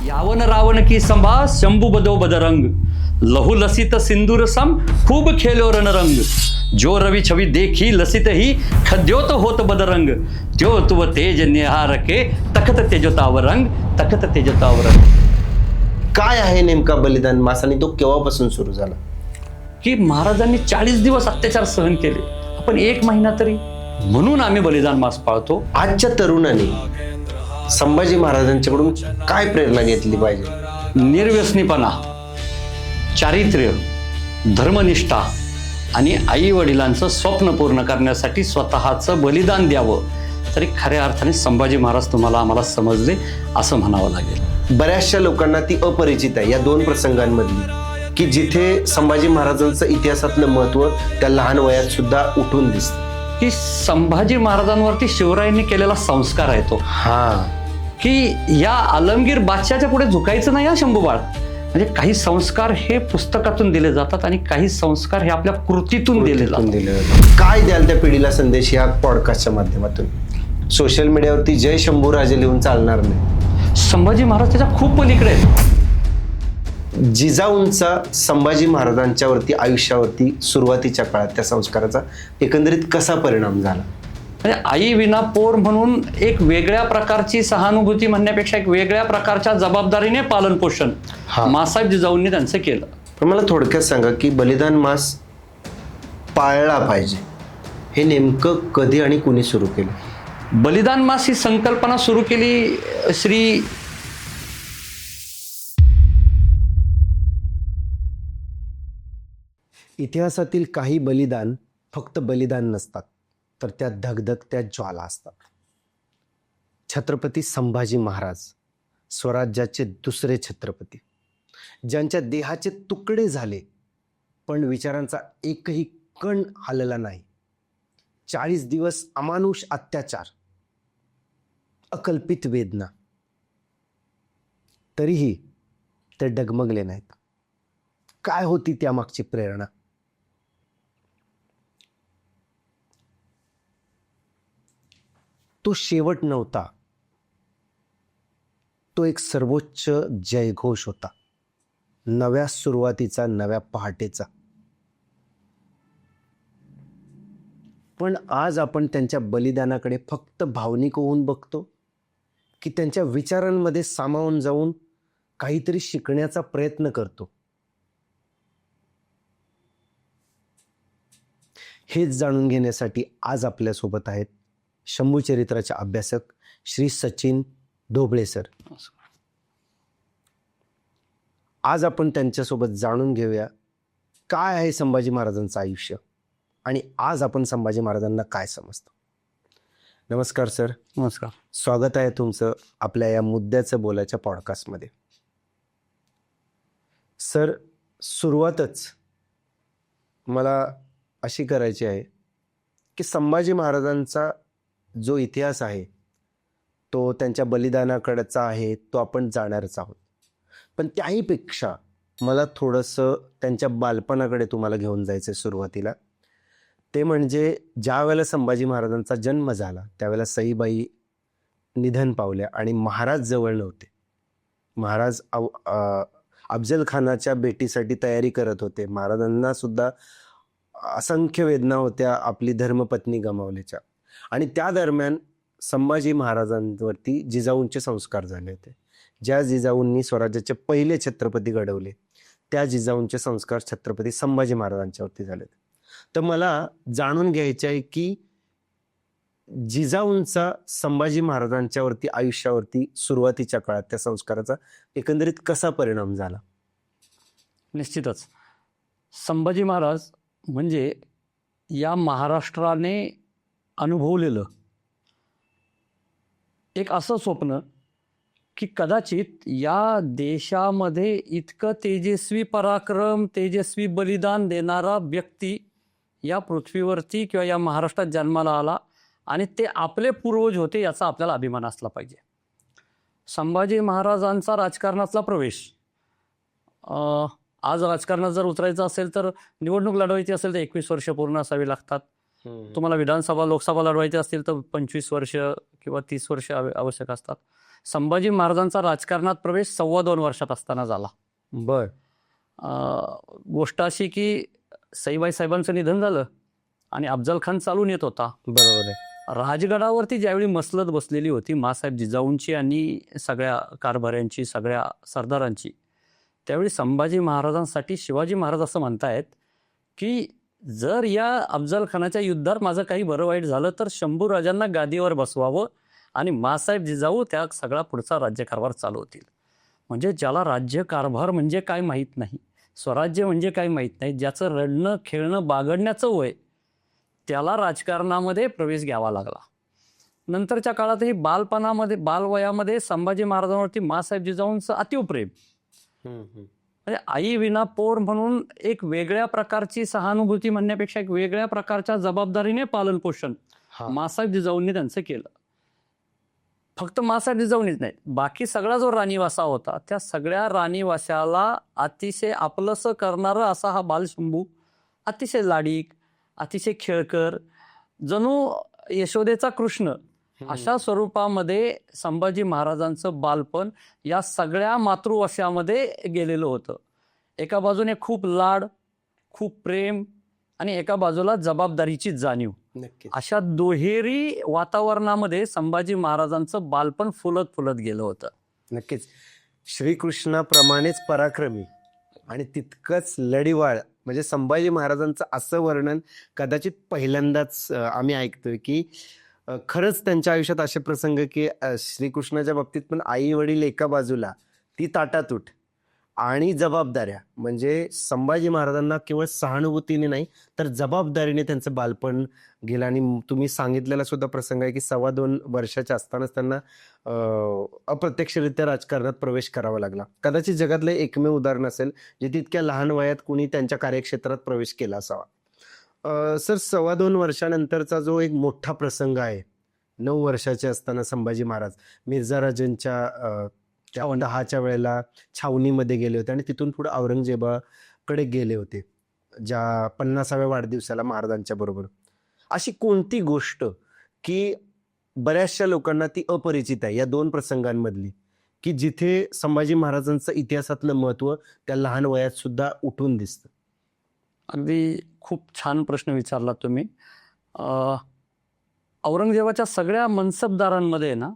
यावन रावण की संभा शंभू बदो बदरंग लहू लसित सिंदूर सम खूब खेलो रणरंग जो रवि छवि देखी लसित ही खद्योत होत बदरंग त्यो तुव तेज निहार के तखत तेजोताव रंग तखत तेजोताव रंग. काय आहे नेमका बलिदान मास आणि तो केव्हापासून सुरू झाला? की महाराजांनी 40 दिवस अत्याचार सहन केले, आपण 1 महिना तरी, म्हणून आम्ही बलिदान मास पाळतो. आजच्या तरुणांनी संभाजी महाराजांच्याकडून काय प्रेरणा घेतली पाहिजे? निर्व्यसनीपणा, चारित्र्य, धर्मनिष्ठा आणि आई वडिलांचं स्वप्न पूर्ण करण्यासाठी स्वतःचं बलिदान द्यावं, तरी खऱ्या अर्थाने संभाजी महाराज तुम्हाला आम्हाला समजले असं म्हणावं लागेल. बऱ्याचशा लोकांना ती अपरिचित आहे या 2 प्रसंगांमधली, की जिथे संभाजी महाराजांचं इतिहासातलं महत्व त्या लहान वयात सुद्धा उठून दिसतं. की संभाजी महाराजांवरती शिवरायांनी केलेला संस्कार आहे तो, की या आलमगीर बादशाच्या पुढे झुकायचं नाही. हा शंभूबाळ, म्हणजे काही संस्कार हे पुस्तकातून दिले जातात आणि काही संस्कार हे आपल्या कृतीतून दिले जातात. काय द्याल त्या पिढीला संदेश या पॉडकास्टच्या माध्यमातून? सोशल मीडियावरती जय शंभूराजे लिहून चालणार नाही. संभाजी महाराज त्याच्या खूप पलीकडे आहेत. जिजाऊंचा संभाजी महाराजांच्यावरती आयुष्यावरती सुरुवातीच्या काळात त्या संस्काराचा एकंदरीत कसा परिणाम झाला? म्हणजे आई विना पोर म्हणून एक वेगळ्या प्रकारची सहानुभूती म्हणण्यापेक्षा एक वेगळ्या प्रकारच्या जबाबदारीने पालन पोषण मासाहेब जिजाऊंनी त्यांचं केलं. पण मला थोडक्यात सांगा की बलिदान मास पाळला पाहिजे हे नेमकं कधी आणि कुणी सुरू केलं? बलिदान मास ही संकल्पना सुरू केली श्री इतिहासातील काही बलिदान फक्त बलिदान नसतात, तर त्या धगधगत्या ज्वाला असतात. छत्रपती संभाजी महाराज स्वराज्याचे दुसरे छत्रपती, ज्यांच्या देहाचे तुकडे झाले पण विचारांचा एकही कण हलला नाही. 40 दिवस अमानुष अत्याचार, अकल्पित वेदना, तरीही ते डगमगले नाहीत. काय होती त्यामागची प्रेरणा? तो शेवट नव्हता, तो एक सर्वोच्च जयघोष होता, नव्या सुरुवातीचा, नव्या पहाटेचा. पण आज आपण त्यांच्या बलिदानाकडे फक्त भावनिक होऊन बघतो, की त्यांच्या विचारांमध्ये सामावून जाऊन काहीतरी शिकण्याचा प्रयत्न करतो? हेच जाणून घेण्यासाठी आज आपल्यासोबत आहेत शंभूचरित्राचे अभ्यासक श्री सचिन ढोबळे सर. आज आपण त्यांच्यासोबत जाणून घेऊया काय आहे संभाजी महाराजांचं आयुष्य आणि आज आपण संभाजी महाराजांना काय समजतो. नमस्कार सर. नमस्कार. स्वागत आहे तुमचं आपल्या या मुद्द्याचं बोलायच्या पॉडकास्टमध्ये. सर, सुरुवातच मला अशी करायची आहे की संभाजी महाराजांचा जो इतिहास आहे तो त्यांच्या बलिदानाकडचा आहे, तो आपण जाणारच आहोत. पण त्याहीपेक्षा मला थोडंसं त्यांच्या बालपणाकडे तुम्हाला घेऊन जायचं आहे सुरुवातीला. ते म्हणजे ज्या वेळेला संभाजी महाराजांचा जन्म झाला त्यावेळेला सईबाई निधन पावल्या आणि महाराज जवळ नव्हते. महाराज अफजल खानाच्या भेटीसाठी तयारी करत होते. महाराजांना सुद्धा असंख्य वेदना होत्या आपली धर्मपत्नी गमावल्याच्या, आणि त्या दरम्यान संभाजी महाराजांवरती जिजाऊंचे संस्कार झाले होते. ज्या जिजाऊंनी स्वराज्याचे पहिले छत्रपती घडवले त्या जिजाऊंचे संस्कार छत्रपती संभाजी महाराजांच्यावरती झाले. तर मला जाणून घ्यायचे आहे की जिजाऊंचा संभाजी महाराजांच्यावरती आयुष्यावरती सुरुवातीच्या काळात त्या संस्काराचा एकंदरीत कसा परिणाम झाला? निश्चितच संभाजी महाराज म्हणजे या महाराष्ट्राने अनुभवलेलं एक असं स्वप्न की कदाचित या देशामध्ये इतकं तेजस्वी पराक्रम, तेजस्वी बलिदान देणारा व्यक्ती या पृथ्वीवरती किंवा या महाराष्ट्रात जन्माला आला आणि ते आपले पूर्वज होते याचा आपल्याला अभिमान असला पाहिजे. संभाजी महाराजांचा राजकारणातला प्रवेश, आज राजकारणात जर उतरायचं असेल तर निवडणूक लढवायची असेल तर 21 वर्ष पूर्ण असावी लागतात. तुम्हाला विधानसभा लोकसभा लढवायची असतील तर 25 वर्ष किंवा 30 वर्ष आवश्यक असतात. संभाजी महाराजांचा राजकारणात प्रवेश 2.25 वर्षात असताना झाला. बर. गोष्ट अशी की सईबाई साहेबांचं निधन झालं आणि अफजल खान चालून येत होता. बरोबर आहे. राजगडावरती ज्यावेळी मसलत बसलेली होती मासाहेब जिजाऊंची आणि सगळ्या कारभाऱ्यांची, सगळ्या सरदारांची, त्यावेळी संभाजी महाराजांसाठी शिवाजी महाराज असं म्हणतायत की जर या अफजल खानाच्या युद्धात माझं काही बरं वाईट झालं तर शंभूराजांना गादीवर बसवावं आणि मासाहेब जिजाऊ त्या सगळा पुढचा राज्यकारभार चालवतील. म्हणजे ज्याला राज्यकारभार म्हणजे काय माहीत नाही, स्वराज्य म्हणजे काय माहीत नाही, ज्याचं रडणं खेळणं बागडण्याचं वय, त्याला राजकारणामध्ये प्रवेश घ्यावा लागला. नंतरच्या काळातही बालवयामध्ये संभाजी महाराजांवरती मासाहेब जिजाऊंचं अतीव प्रेम, म्हणजे आई विना पोर म्हणून एक वेगळ्या प्रकारची सहानुभूती म्हणण्यापेक्षा एक वेगळ्या प्रकारच्या जबाबदारीने पालन पोषण मासाहेब जिजाऊंनी त्यांचं केलं. फक्त मासाहेब जिजाऊंनीच नाही, बाकी सगळा जो राणीवासा होता त्या सगळ्या राणीवासाला अतिशय आपलंसं करणारं असा हा बालशंभू, अतिशय लाडीक, अतिशय खेळकर, जणू यशोदेचा कृष्ण अशा स्वरूपामध्ये संभाजी महाराजांचं बालपण या सगळ्या मातृवस्यामध्ये गेलेलं होतं. एका बाजूने खूप लाड, खूप प्रेम आणि एका बाजूला जबाबदारीची जाणीव, नक्कीच. अशा दुहेरी वातावरणामध्ये संभाजी महाराजांचं बालपण फुलत फुलत गेलं होतं. नक्कीच. श्रीकृष्णाप्रमाणेच पराक्रमी आणि तितकंच लढीवाळ, म्हणजे संभाजी महाराजांचं असं वर्णन कदाचित पहिल्यांदाच आम्ही ऐकतोय की खरंच त्यांच्या आयुष्यात असे प्रसंग की श्रीकृष्णाच्या बाबतीत पण आई वडील एका बाजूला, ती ताटातूट आणि जबाबदाऱ्या, म्हणजे संभाजी महाराजांना केवळ सहानुभूतीने नाही तर जबाबदारीने त्यांचं बालपण गेलं. आणि तुम्ही सांगितलेला सुद्धा प्रसंग आहे की 2.25 वर्षाच्या असतानाच त्यांना अप्रत्यक्षरित्या राजकारणात प्रवेश करावा लागला. कदाचित जगातलं एकमेव उदाहरण असेल जे तितक्या लहान वयात कुणी त्यांच्या कार्यक्षेत्रात प्रवेश केला असावा. सर, 2.25 वर्षानंतरचा जो एक मोठा प्रसंग आहे, 9 वर्षाचे असताना संभाजी महाराज मिर्झाराजांच्या 10च्या वेळेला छावणीमध्ये गेले होते आणि तिथून पुढे औरंगजेबाकडे गेले होते ज्या 50व्या वाढदिवसाला महाराजांच्या बरोबर. अशी कोणती गोष्ट की बऱ्याचशा लोकांना ती अपरिचित आहे या 2 प्रसंगांमधली, की जिथे संभाजी महाराजांचं इतिहासातलं महत्त्व त्या लहान वयात सुद्धा उठून दिसतं? अगदी खूप छान प्रश्न विचारला तुम्ही. औरंगजेबाच्या सगळ्या मनसबदारांमध्ये ना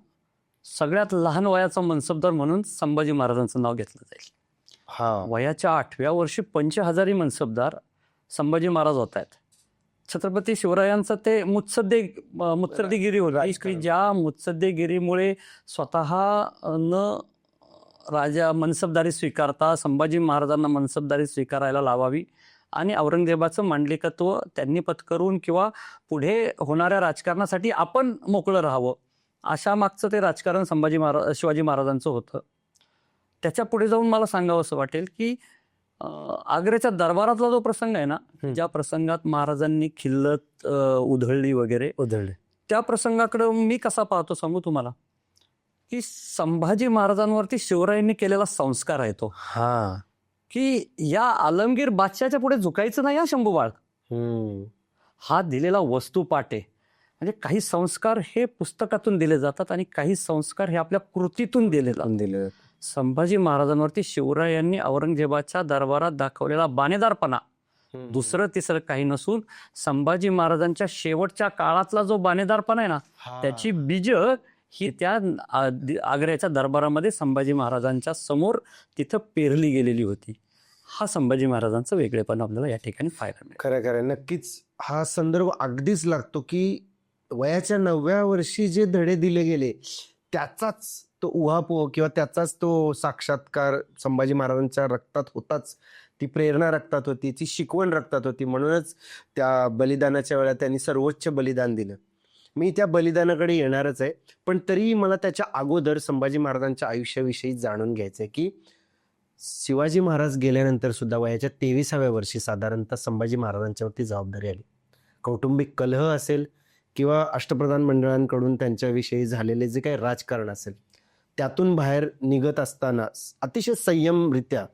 सगळ्यात लहान वयाचा मनसबदार म्हणून संभाजी महाराजांचं नाव घेतलं जाईल. वयाच्या 8व्या वर्षी 5,000 मनसबदार संभाजी महाराज होत आहेत. छत्रपती शिवरायांचं ते मुत्सद्देगिरी होती की ज्या मुत्सद्देगिरीमुळे स्वतः न राजा मनसबदारी स्वीकारता संभाजी महाराजांना मनसबदारी स्वीकारायला लावावी आणि औरंगजेबाचं मांडलिकत्व त्यांनी पत्करून किंवा पुढे होणाऱ्या राजकारणासाठी आपण मोकळं राहावं, अशा मागचं ते राजकारण शिवाजी महाराजांचं होतं. त्याच्या पुढे जाऊन मला सांगावं असं वाटेल की आग्र्याच्या दरबारातला जो प्रसंग आहे ना, ज्या प्रसंगात महाराजांनी खिल्लत उधळली वगैरे, त्या प्रसंगाकडे मी कसा पाहतो सांगू तुम्हाला, की संभाजी महाराजांवरती शिवरायांनी केलेला संस्कार आहे तो, की या आलमगीर बादशाच्या पुढे झुकायचं नाही हा शंभूबाळ. हा दिलेला वस्तुपाठ आहे. म्हणजे काही संस्कार हे पुस्तकातून दिले जातात आणि काही संस्कार हे आपल्या कृतीतून दिले जातात. संभाजी महाराजांवरती शिवरायांनी औरंगजेबाच्या दरबारात दाखवलेला बाणेदारपणा दुसरं तिसरं काही नसून संभाजी महाराजांच्या शेवटच्या काळातला जो बाणेदारपणा आहे ना, त्याची बीज ही त्या आग्र्याच्या दरबारामध्ये संभाजी महाराजांच्या समोर तिथं पेरली गेलेली होती. हा संभाजी महाराजांचं वेगळेपण आपल्याला या ठिकाणी पाहायला मिळेल. खरं खरं, नक्कीच हा संदर्भ अगदीच लागतो की वयाच्या 9व्या वर्षी जे धडे दिले गेले त्याचाच तो उहापोह किंवा त्याचाच तो साक्षात्कार संभाजी महाराजांच्या रक्तात होताच. ती प्रेरणा रक्तात होती, ती शिकवण रक्तात होती. म्हणूनच त्या बलिदानाच्या वेळा त्यांनी सर्वोच्च बलिदान दिलं. मी त्या बलिदानाकडे येणारच आहे, पण तरीही मला त्याच्या अगोदर संभाजी महाराजांच्या आयुष्याविषयी जाणून घ्यायचं आहे की शिवाजी महाराज गेल्यानंतर सुद्धा वयाच्या 23व्या वर्षी साधारणतः संभाजी महाराजांच्यावरती जबाबदारी आली. कौटुंबिक कलह असेल किंवा अष्टप्रधान मंडळांकडून त्यांच्याविषयी झालेले जे काही राजकारण असेल, त्यातून बाहेर निघत असताना अतिशय संयमरित्या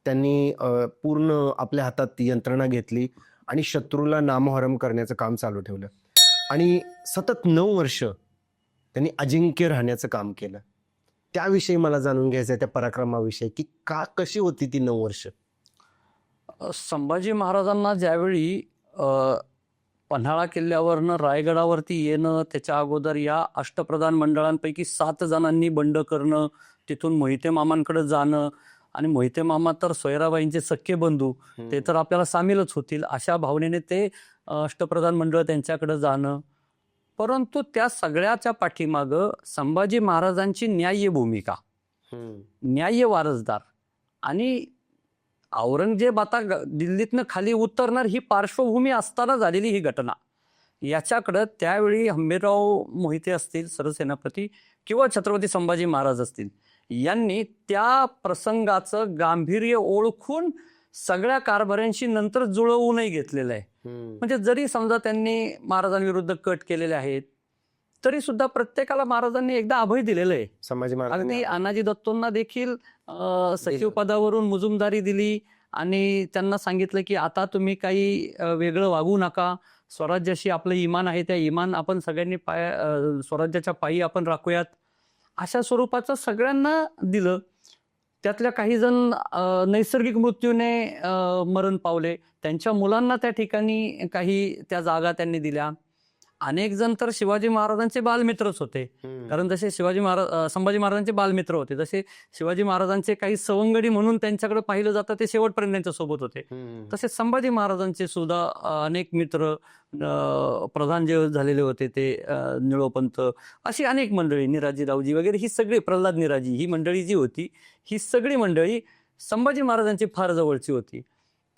त्यांनी पूर्ण आपल्या हातात यंत्रणा घेतली आणि शत्रूला नामोहरम करण्याचं काम चालू ठेवलं आणि सतत 9 वर्ष त्यांनी अजिंक्य राहण्याचं काम केलं. त्याविषयी मला जाणून घ्यायचं आहे, त्या पराक्रमाविषयी, की कशी होती ती 9 वर्ष? संभाजी महाराजांना ज्यावेळी पन्हाळा किल्ल्यावरनं रायगडावरती येणं, त्याच्या अगोदर या अष्टप्रधान मंडळांपैकी 7 जणांनी बंड करणं, तिथून मोहिते मामांकडे जाणं, आणि मोहिते मामा तर सोयराबाईंचे सख्खे बंधू, ते तर आपल्याला सामीलच होतील, अशा भावनेने ते अष्टप्रधान मंडळ त्यांच्याकडे जाणं. परंतु त्या सगळ्याच्या पाठीमागं संभाजी महाराजांची न्याय्य भूमिका, न्याय्य वारसदार, आणि औरंगजेब आता दिल्लीतनं खाली उतरणार ही पार्श्वभूमी असताना झालेली ही घटना, याच्याकडं त्यावेळी हंबीरराव मोहिते असतील सरसेनापती, किंवा छत्रपती संभाजी महाराज असतील, यांनी त्या प्रसंगाचं गांभीर्य ओळखून सगळ्या कारभाऱ्यांशी नंतर जुळवूनही घेतलेलं आहे. म्हणजे जरी समजा त्यांनी महाराजांविरुद्ध कट केलेले आहेत, तरी सुद्धा प्रत्येकाला महाराजांनी एकदा अभय दिलेलं आहे. संभाजी अगदी महाराज अनाजी दत्तोंना देखील सचिव पदावरून मुजुमदारी दिली आणि त्यांना सांगितलं की आता तुम्ही काही वेगळं वागू नका, स्वराज्याशी आपलं इमान आहे, त्या इमान आपण सगळ्यांनी स्वराज्याच्या पायी आपण राखूयात, अशा स्वरूपाचं सगळ्यांना दिलं. त्यातल्या काही जण नैसर्गिक मृत्यूने मरण पावले, त्यांच्या मुलांना त्या ठिकाणी काही त्या जागा त्यांनी दिल्या. अनेक जण तर शिवाजी महाराजांचे बालमित्रच होते, कारण जसे संभाजी महाराजांचे बालमित्र होते, जसे शिवाजी महाराजांचे काही सवंगडी म्हणून त्यांच्याकडे पाहिलं जातं, ते शेवटपर्यंत त्यांच्या सोबत होते, तसे संभाजी महाराजांचे सुद्धा अनेक मित्र, प्रधान जे झालेले होते ते निळोपंत, अशी अनेक मंडळी, निराजी रावजी वगैरे, ही सगळी, प्रल्हाद निराजी, ही मंडळी जी होती, ही सगळी मंडळी संभाजी महाराजांची फार जवळची होती.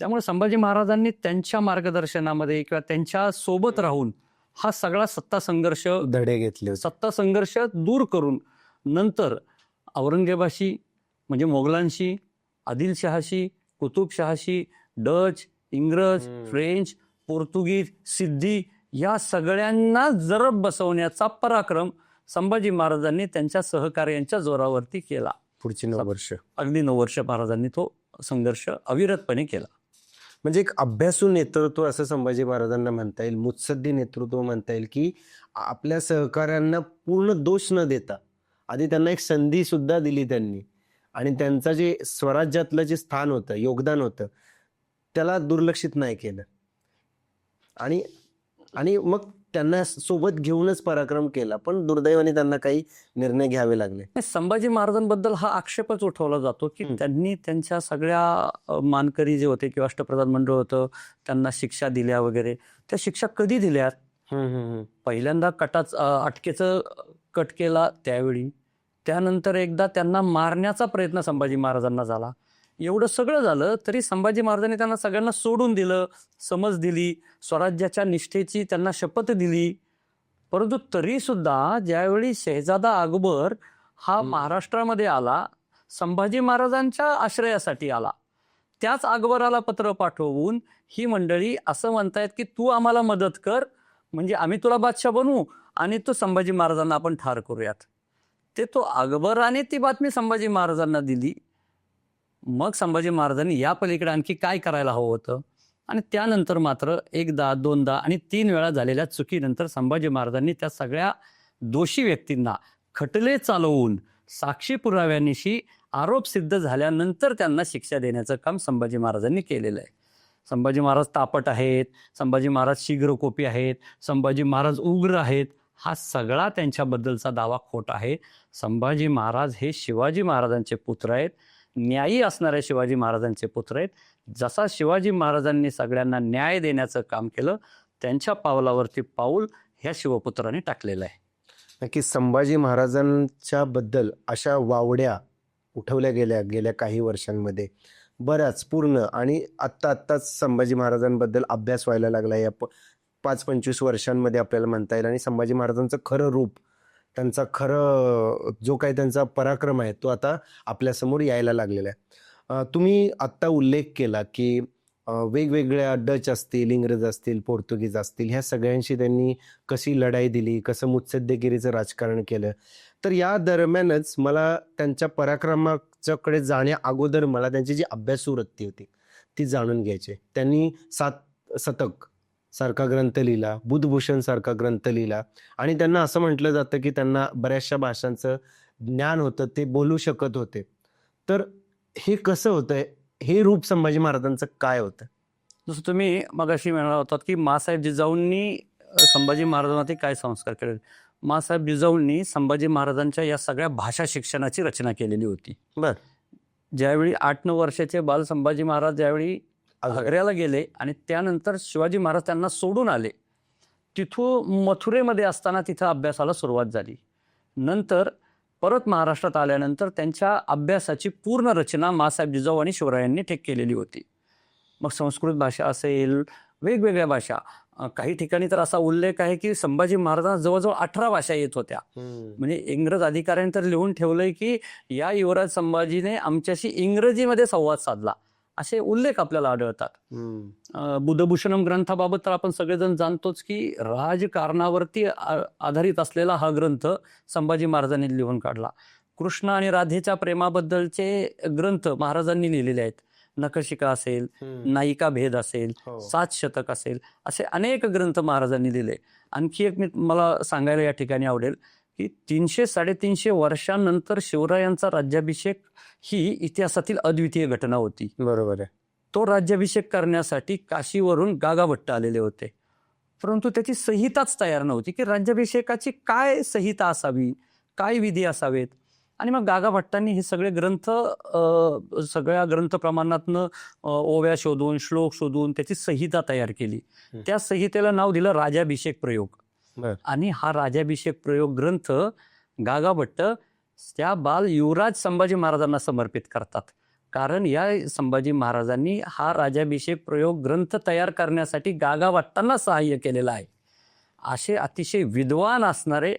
त्यामुळे संभाजी महाराजांनी त्यांच्या मार्गदर्शनामध्ये किंवा त्यांच्या सोबत राहून हा सगळा सत्ता संघर्ष दूर करून नंतर औरंगजेबाशी, म्हणजे मोगलांशी, आदिलशहाशी, कुतुबशहाशी, डच, इंग्रज, फ्रेंच, पोर्तुगीज, सिद्धी, या सगळ्यांना जरब बसवण्याचा पराक्रम संभाजी महाराजांनी त्यांच्या सहकार्यांच्या जोरावरती केला. पुढची 9 वर्ष, अगदी 9 वर्ष महाराजांनी तो संघर्ष अविरतपणे केला. म्हणजे एक अभ्यासू नेतृत्व असं संभाजी महाराजांना म्हणता येईल, मुत्सद्दी नेतृत्व म्हणता येईल, की आपल्या सहकाऱ्यांना पूर्ण दोष न देता आधी त्यांना एक संधी सुद्धा दिली त्यांनी, आणि त्यांचं जे स्वराज्यातलं जे स्थान होतं, योगदान होतं, त्याला दुर्लक्षित नाही केलं, आणि मग त्यांना सोबत घेऊनच पराक्रम केला. पण दुर्दैवाने त्यांना काही निर्णय घ्यावे लागले. संभाजी महाराजांबद्दल हा आक्षेपच उठवला जातो की त्यांनी त्यांच्या सगळ्या मानकरी जे होते किंवा अष्टप्रधान मंडळ होतं, त्यांना शिक्षा दिल्या वगैरे. त्या शिक्षा कधी दिल्यात? पहिल्यांदा अटकेचं कट केला त्यावेळी, त्यानंतर एकदा त्यांना मारण्याचा प्रयत्न संभाजी महाराजांना झाला. एवढं सगळं झालं तरी संभाजी महाराजांनी त्यांना सगळ्यांना सोडून दिलं, समज दिली, स्वराज्याच्या निष्ठेची त्यांना शपथ दिली. परंतु तरी सुद्धा ज्यावेळी शहजादा अकबर हा महाराष्ट्रामध्ये आला, संभाजी महाराजांच्या आश्रयासाठी आला, त्याच अकबराला पत्र पाठवून ही मंडळी असं म्हणतायत की तू आम्हाला मदत कर, म्हणजे आम्ही तुला बादशाह बनवू आणि तू संभाजी महाराजांना आपण ठार करूयात. तो अकबराने ती बातमी संभाजी महाराजांना दिली. मग संभाजी महाराजांनी या पलीकडे आणखी काय करायला हवं होतं, आणि त्यानंतर मात्र एकदा, दोनदा आणि 3 वेळा झालेल्या चुकीनंतर संभाजी महाराजांनी त्या सगळ्या दोषी व्यक्तींना खटले चालवून साक्षी पुराव्यानिशी आरोप सिद्ध झाल्यानंतर त्यांना शिक्षा देण्याचं काम संभाजी महाराजांनी केलेलं आहे. संभाजी महाराज तापट आहेत, संभाजी महाराज शीघ्रकोपी आहेत, संभाजी महाराज उग्र आहेत, हा सगळा त्यांच्याबद्दलचा दावा खोटा आहे. संभाजी महाराज हे शिवाजी महाराजांचे पुत्र आहेत, न्यायी असणाऱ्या शिवाजी महाराजांचे पुत्र आहेत. जसा शिवाजी महाराजांनी सगळ्यांना न्याय देण्याचं काम केलं, त्यांच्या पावलावरती पाऊल ह्या शिवपुत्रांनी टाकलेलं आहे. नक्की संभाजी महाराजांच्या बद्दल अशा वावड्या उठवल्या गेल्या काही वर्षांमध्ये, बऱ्याच पूर्ण, आणि आत्ताच संभाजी महाराजांबद्दल अभ्यास व्हायला लागला या 5-25 वर्षांमध्ये आपल्याला म्हणता येईल. आणि संभाजी महाराजांचं खरं रूप, त्यांचा जो काही त्यांचा पराक्रम आहे तो आता आपल्यासमोर यायला लागलेला आहे. तुम्ही आत्ता उल्लेख केला की वेगवेगळ्या डच असतील, इंग्रज असतील, पोर्तुगीज असतील, ह्या सगळ्यांशी त्यांनी कशी लढाई दिली, कसं मुत्सद्देगिरीचं राजकारण केलं. तर या दरम्यानच मला त्यांच्या पराक्रमाच्याकडे जाण्या अगोदर मला त्यांची जी अभ्यासू वृत्ती होती ती जाणून घ्यायची. त्यांनी 7 शतक सारखा ग्रंथ लिहिला, बुधभूषण सारखा ग्रंथ लिहिला, आणि त्यांना असं म्हटलं जातं की त्यांना बऱ्याचशा भाषांचं ज्ञान होतं ते बोलू शकत होते. तर हे कसं होतंय, हे रूप संभाजी महाराजांचं काय होतं? जसं तुम्ही मगाशी म्हणाला होतात की माँसाहेब जिजाऊंनी संभाजी महाराजांवरती काय संस्कार केले. माँसाहेब जिजाऊंनी संभाजी महाराजांच्या या सगळ्या भाषा शिक्षणाची रचना केलेली होती. बर ज्यावेळी 8-9 वर्षाचे बाल संभाजी महाराज ज्यावेळी आग्र्याला गेले आणि त्यानंतर शिवाजी महाराज त्यांना सोडून आले, तिथून मथुरेमध्ये असताना तिथं अभ्यासाला सुरुवात झाली. नंतर परत महाराष्ट्रात आल्यानंतर त्यांच्या अभ्यासाची पूर्ण रचना माँसाहेब जिजाऊ आणि शिवरायांनी केलेली होती. मग संस्कृत भाषा असेल, वेगवेगळ्या भाषा, काही ठिकाणी तर असा उल्लेख आहे की संभाजी महाराजांना जवळजवळ 18 भाषा येत होत्या. म्हणजे इंग्रज अधिकाऱ्यांनी तर लिहून ठेवलंय की या युवराज संभाजीने आमच्याशी इंग्रजीमध्ये संवाद साधला, असे उल्लेख आपल्याला आढळतात. बुधभूषणम ग्रंथाबाबत तर आपण सगळेजण जाणतोच की राजकारणावरती आधारित असलेला हा ग्रंथ संभाजी महाराजांनी लिहून काढला. कृष्ण आणि राधेच्या प्रेमाबद्दलचे ग्रंथ महाराजांनी लिहिलेले आहेत. नखशिका असेल, नायिका भेद असेल, 7 शतक असेल, असे अनेक ग्रंथ महाराजांनी लिहिले. आणखी एक मला सांगायला या ठिकाणी आवडेल की 300-350 वर्षांनंतर शिवरायांचा राज्याभिषेक ही इतिहासातील अद्वितीय घटना होती. बरोबर आहे. तो राज्याभिषेक करण्यासाठी काशीवरून गागाभट्ट आलेले होते, परंतु त्याची संहिताच तयार नव्हती की राज्याभिषेकाची काय संहिता असावी, काय विधी असावेत. आणि मग गागाभट्टांनी हे सगळे ग्रंथ सगळ्या ग्रंथ प्रमाणातनं ओव्या शोधून, श्लोक शोधून त्याची संहिता तयार केली. त्या संहितेला नाव दिलं राजाभिषेक प्रयोग. आणि हा राजाभिषेक प्रयोग ग्रंथ गागाभट्ट त्या बाल युवराज संभाजी महाराजांना समर्पित करतात. कारण या संभाजी महाराजांनी हा राजाभिषेक प्रयोग ग्रंथ तयार करण्यासाठी गागाभट्टांना सहाय्य केलेलं आहे. असे अतिशय विद्वान असणारे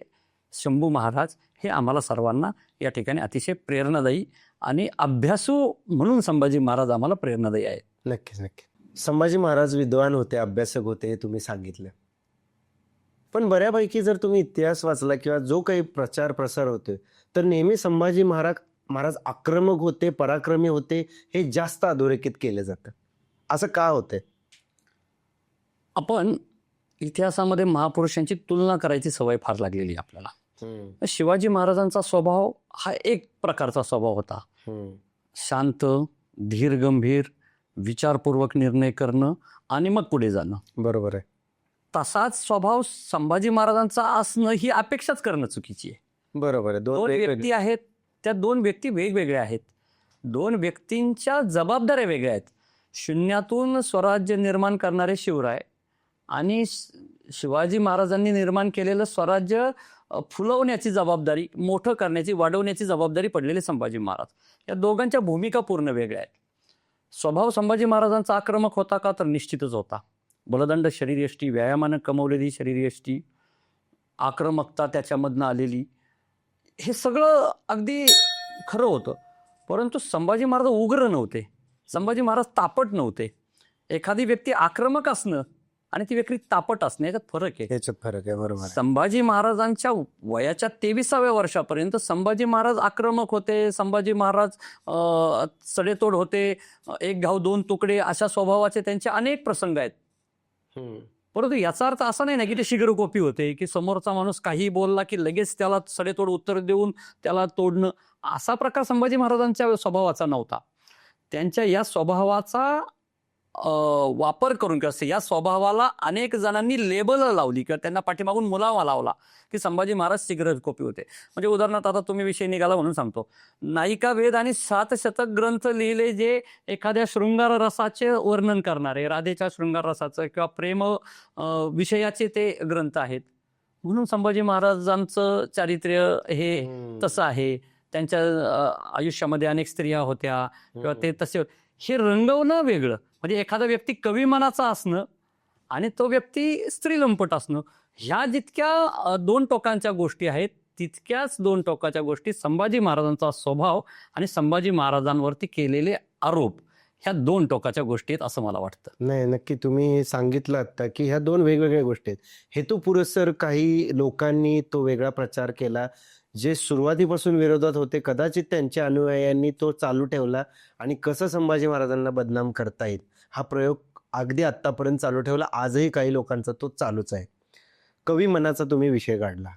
शंभू महाराज हे आम्हाला सर्वांना या ठिकाणी अतिशय प्रेरणादायी आणि अभ्यासू म्हणून संभाजी महाराज आम्हाला प्रेरणादायी आहेत. नक्कीच नक्की. संभाजी महाराज विद्वान होते, अभ्यासक होते, हे तुम्ही सांगितलं. पण बऱ्यापैकी जर तुम्ही इतिहास वाचला किंवा जो काही प्रचार प्रसार होतोय, तर नेहमी संभाजी महाराज आक्रमक होते, पराक्रमी होते, हे जास्त अधोरेखित केलं जातं. असं का होतंय? आपण इतिहासामध्ये महापुरुषांची तुलना करायची सवय फार लागलेली आपल्याला. शिवाजी महाराजांचा स्वभाव हा एक प्रकारचा स्वभाव होता. शांत, धीर गंभीर, विचारपूर्वक निर्णय करणं आणि मग पुढे जाणं. बरोबर आहे. तसाच स्वभाव संभाजी महाराजांचा असणं ही अपेक्षाच करणं चुकीची आहे. बरोबर आहे. दोन व्यक्ती आहेत, त्या दोन व्यक्ती वेगवेगळ्या आहेत. दोन व्यक्तींच्या जबाबदाऱ्या वेगळ्या आहेत. शून्यातून स्वराज्य निर्माण करणारे शिवराय आणि शिवाजी महाराजांनी निर्माण केलेलं स्वराज्य फुलवण्याची जबाबदारी, मोठं करण्याची, वाढवण्याची जबाबदारी पडलेले संभाजी महाराज. या दोघांच्या भूमिका पूर्ण वेगळ्या आहेत. स्वभाव संभाजी महाराजांचा आक्रमक होता का? तर निश्चितच होता. बलदंड शरीरयष्टी, व्यायामानं कमवलेली शरीरयष्टी, आक्रमकता त्याच्यामधनं आलेली, हे सगळं अगदी खरं होतं. परंतु संभाजी महाराज उग्र नव्हते, संभाजी महाराज तापट नव्हते. एखादी व्यक्ती आक्रमक असणं आणि ती व्यक्ती तापट असणं याच्यात फरक आहे. याच्यात फरक आहे. बरोबर. संभाजी महाराजांच्या वयाच्या 23व्या वर्षापर्यंत संभाजी महाराज आक्रमक होते, संभाजी महाराज सडेतोड होते, एक घाव दोन तुकडे अशा स्वभावाचे त्यांचे अनेक प्रसंग आहेत. परंतु याचा अर्थ असा नाही ना की ते शीघ्रकोपी होते, की समोरचा माणूस काही बोलला की लगेच त्याला सडेतोड उत्तर देऊन त्याला तोडणं, असा प्रकार संभाजी महाराजांच्या स्वभावाचा नव्हता. त्यांच्या या स्वभावाचा वापर करून किंवा या स्वभावाला अनेक जणांनी लेबल लावली किंवा त्यांना पाठीमागून मुलावा लावला की संभाजी महाराज शीघ्रकोपी होते. म्हणजे उदाहरणार्थ आता तुम्ही विषय निघाला म्हणून सांगतो, नायिका भेद आणि 7 शतक ग्रंथ लिहिले जे एखाद्या शृंगार रसाचे वर्णन करणारे, राधेच्या शृंगार रसाचं किंवा प्रेम विषयाचे ते ग्रंथ आहेत. म्हणून संभाजी महाराजांचं चारित्र्य हे तसं आहे. त्यांच्या आयुष्यामध्ये अनेक स्त्रिया होत्या किंवा ते तसे होते. हे रंगवणं वेगळं. म्हणजे एखादा व्यक्ती कवी मनाचा असणं आणि तो व्यक्ती स्त्रीलंपट असणं, ह्या जितक्या 2 टोकांच्या गोष्टी आहेत, तितक्याच 2 टोकाच्या गोष्टी संभाजी महाराजांचा स्वभाव आणि संभाजी महाराजांवरती केलेले आरोप, ह्या 2 टोकाच्या गोष्टी आहेत असं मला वाटतं. नाही, नक्की तुम्ही सांगितलं आता की ह्या 2 वेगवेगळ्या गोष्टी आहेत. हेतुपुरस्सर काही लोकांनी तो वेगळा प्रचार केला. जे सुरुवातीपासून विरोधात होते, कदाचित त्यांच्या अनुयायांनी तो चालू ठेवला आणि कसं संभाजी महाराजांना बदनाम करता येईल हा प्रयोग अगदी आत्तापर्यंत चालू ठेवला. आजही काही लोकांचा तो चालूच आहे. कवी मनाचा तुम्ही विषय काढला.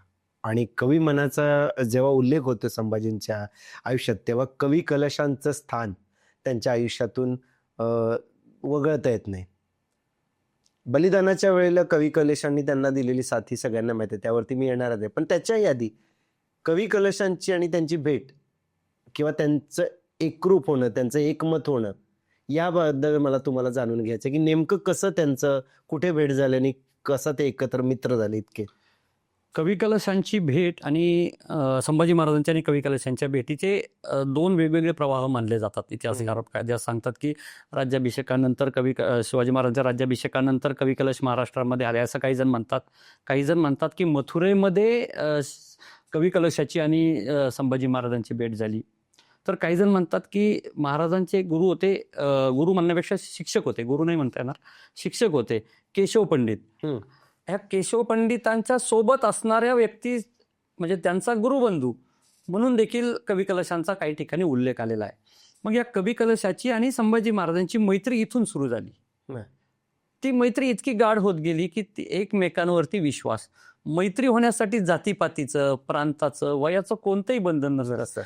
आणि कवी मनाचा जेव्हा उल्लेख होतो संभाजींच्या आयुष्यात, तेव्हा कवी कलशांचं स्थान त्यांच्या आयुष्यातून वगळता येत नाही. बलिदानाच्या वेळेला कवी कलशांनी त्यांना दिलेली साथ ही सगळ्यांना माहिती आहे, त्यावरती मी येणारच आहे. पण त्याच्याही आधी कवी कलशांची आणि त्यांची भेट किंवा त्यांचं एकरूप होणं, त्यांचं एकमत होणं, याबद्दल मला तुम्हाला जाणून घ्यायचं की नेमकं कसं त्यांचं कुठे भेट झाली आणि कसं ते एकत्र मित्र झाले इतके. कवी कलशांची भेट आणि संभाजी महाराजांच्या आणि कवी कलशांच्या भेटीचे दोन वेगवेगळे प्रवाह मानले जातात. इतिहासकार काय सांगतात की राज्याभिषेकानंतर शिवाजी महाराजांच्या राज्याभिषेकानंतर कवी कलश महाराष्ट्रामध्ये आले असं काही जण म्हणतात. काही जण म्हणतात की मथुरेमध्ये कवी कलशाची आणि संभाजी महाराजांची भेट झाली. तर काही जण म्हणतात की महाराजांचे गुरु होते, गुरु म्हणण्यापेक्षा शिक्षक होते, गुरु नाही म्हणता येणार, शिक्षक होते, केशव पंडित. ह्या केशव पंडितांच्या सोबत असणाऱ्या व्यक्ती म्हणजे त्यांचा गुरुबंधू म्हणून देखील कवी कलशांचा काही ठिकाणी उल्लेख आलेला आहे. मग या कवी कलशाची आणि संभाजी महाराजांची मैत्री इथून सुरू झाली. ती मैत्री इतकी गाढ होत गेली की एकमेकांवरती विश्वास, मैत्री होण्यासाठी जातीपातीचं, प्रांताचं, वयाचं कोणतंही बंधन नसतं.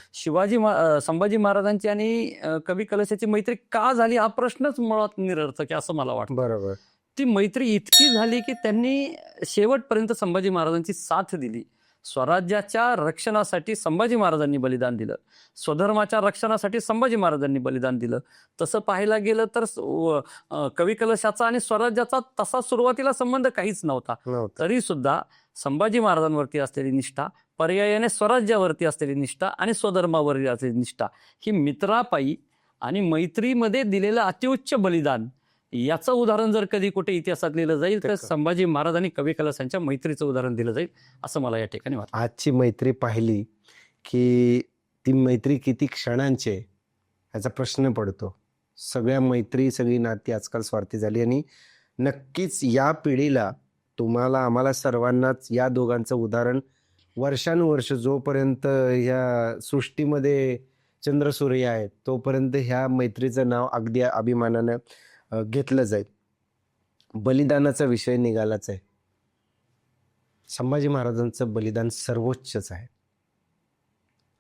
संभाजी महाराजांची आणि कवी कलशाची मैत्री का झाली हा प्रश्नच मुळात निरर्थक आहे असं मला वाटतं. बरोबर. ती मैत्री इतकी झाली की त्यांनी शेवटपर्यंत संभाजी महाराजांची साथ दिली. स्वराज्याच्या रक्षणासाठी संभाजी महाराजांनी बलिदान दिलं, स्वधर्माच्या रक्षणासाठी संभाजी महाराजांनी बलिदान दिलं. तसं पाहायला गेलं तर कवी कलशाचा आणि स्वराज्याचा तसा सुरुवातीला संबंध काहीच नव्हता. तरी सुद्धा संभाजी महाराजांवरती असलेली निष्ठा, पर्यायाने स्वराज्यावरती असलेली निष्ठा आणि स्वधर्मावरती असलेली निष्ठा ही मित्रापायी आणि मैत्रीमध्ये दिलेलं अतिउच्च बलिदान याचं उदाहरण जर कधी कुठे इतिहासात लिहिलं जाईल तर संभाजी महाराज आणि कवी कलशांच्या मैत्रीचं उदाहरण दिलं जाईल असं मला या ठिकाणी वाटतं. आजची मैत्री पाहिली की ती मैत्री किती क्षणांची आहे याचा प्रश्न पडतो. सगळ्या मैत्री, सगळी नाती आजकाल स्वार्थी झाली आणि नक्कीच या पिढीला, तुम्हाला, आम्हाला सर्वांनाच या दोघांचं उदाहरण वर्षानुवर्ष जोपर्यंत ह्या सृष्टीमध्ये चंद्रसूर्य आहेत तोपर्यंत ह्या मैत्रीचं नाव अगदी अभिमानानं घेतलं जाईल. बलिदानाचा विषय निघालाच आहे. संभाजी महाराजांचं बलिदान सर्वोच्चच आहे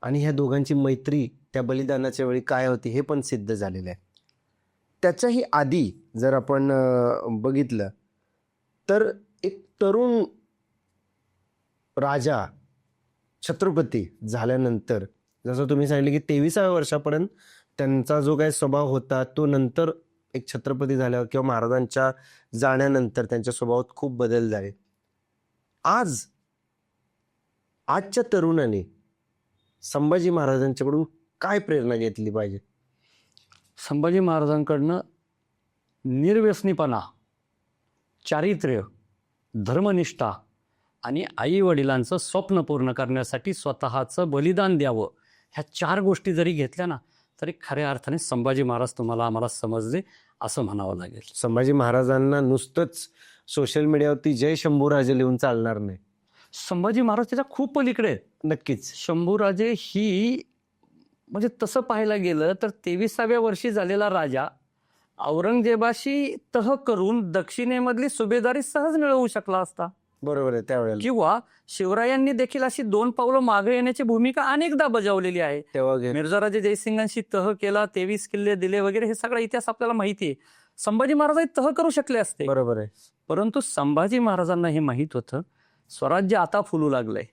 आणि ह्या दोघांची मैत्री त्या बलिदानाच्या वेळी काय होती हे पण सिद्ध झालेलं आहे. त्याच्याही आधी जर आपण बघितलं तर एक तरुण राजा छत्रपती झाल्यानंतर, जसं तुम्ही सांगितलं की 23व्या वर्षापर्यंत त्यांचा जो काही स्वभाव होता तो नंतर एक छत्रपती झाल्यावर किंवा महाराजांच्या जाण्यानंतर त्यांच्या स्वभावात खूप बदल झाले. आजच्या तरुणाने संभाजी महाराजांच्याकडून काय प्रेरणा घेतली पाहिजे? संभाजी महाराजांकडनं निर्व्यसनीपणा, चारित्र्य, धर्मनिष्ठा आणि आई वडिलांचं स्वप्न पूर्ण करण्यासाठी स्वतःचं बलिदान द्यावं, ह्या 4 गोष्टी जरी घेतल्या ना तरी खऱ्या अर्थाने संभाजी महाराज तुम्हाला आम्हाला समजले असं म्हणावं लागेल. संभाजी महाराजांना नुसतंच सोशल मीडियावरती जय शंभूराजे लिहून चालणार नाही. संभाजी महाराज त्याच्या खूप पलीकडे आहेत. नक्कीच. शंभूराजे ही म्हणजे तसं पाहायला गेलं तर 23व्या वर्षी झालेला राजा औरंगजेबाशी तह करून दक्षिणेमधली सुभेदारी सहज मिळवू शकला असता. बरोबर आहे. त्यावेळेला किंवा शिवरायांनी देखील अशी 2 पावलं मागे येण्याची भूमिका अनेकदा बजावलेली आहे. तेव्हा मिर्झाराजे जयसिंगांशी तह केला, 23 किल्ले दिले वगैरे, हे सगळा इतिहास आपल्याला माहिती आहे. संभाजी महाराज तह करू शकले असते. बरोबर आहे. परंतु संभाजी महाराजांना हे माहीत होतं स्वराज्य आता फुलू लागलंय,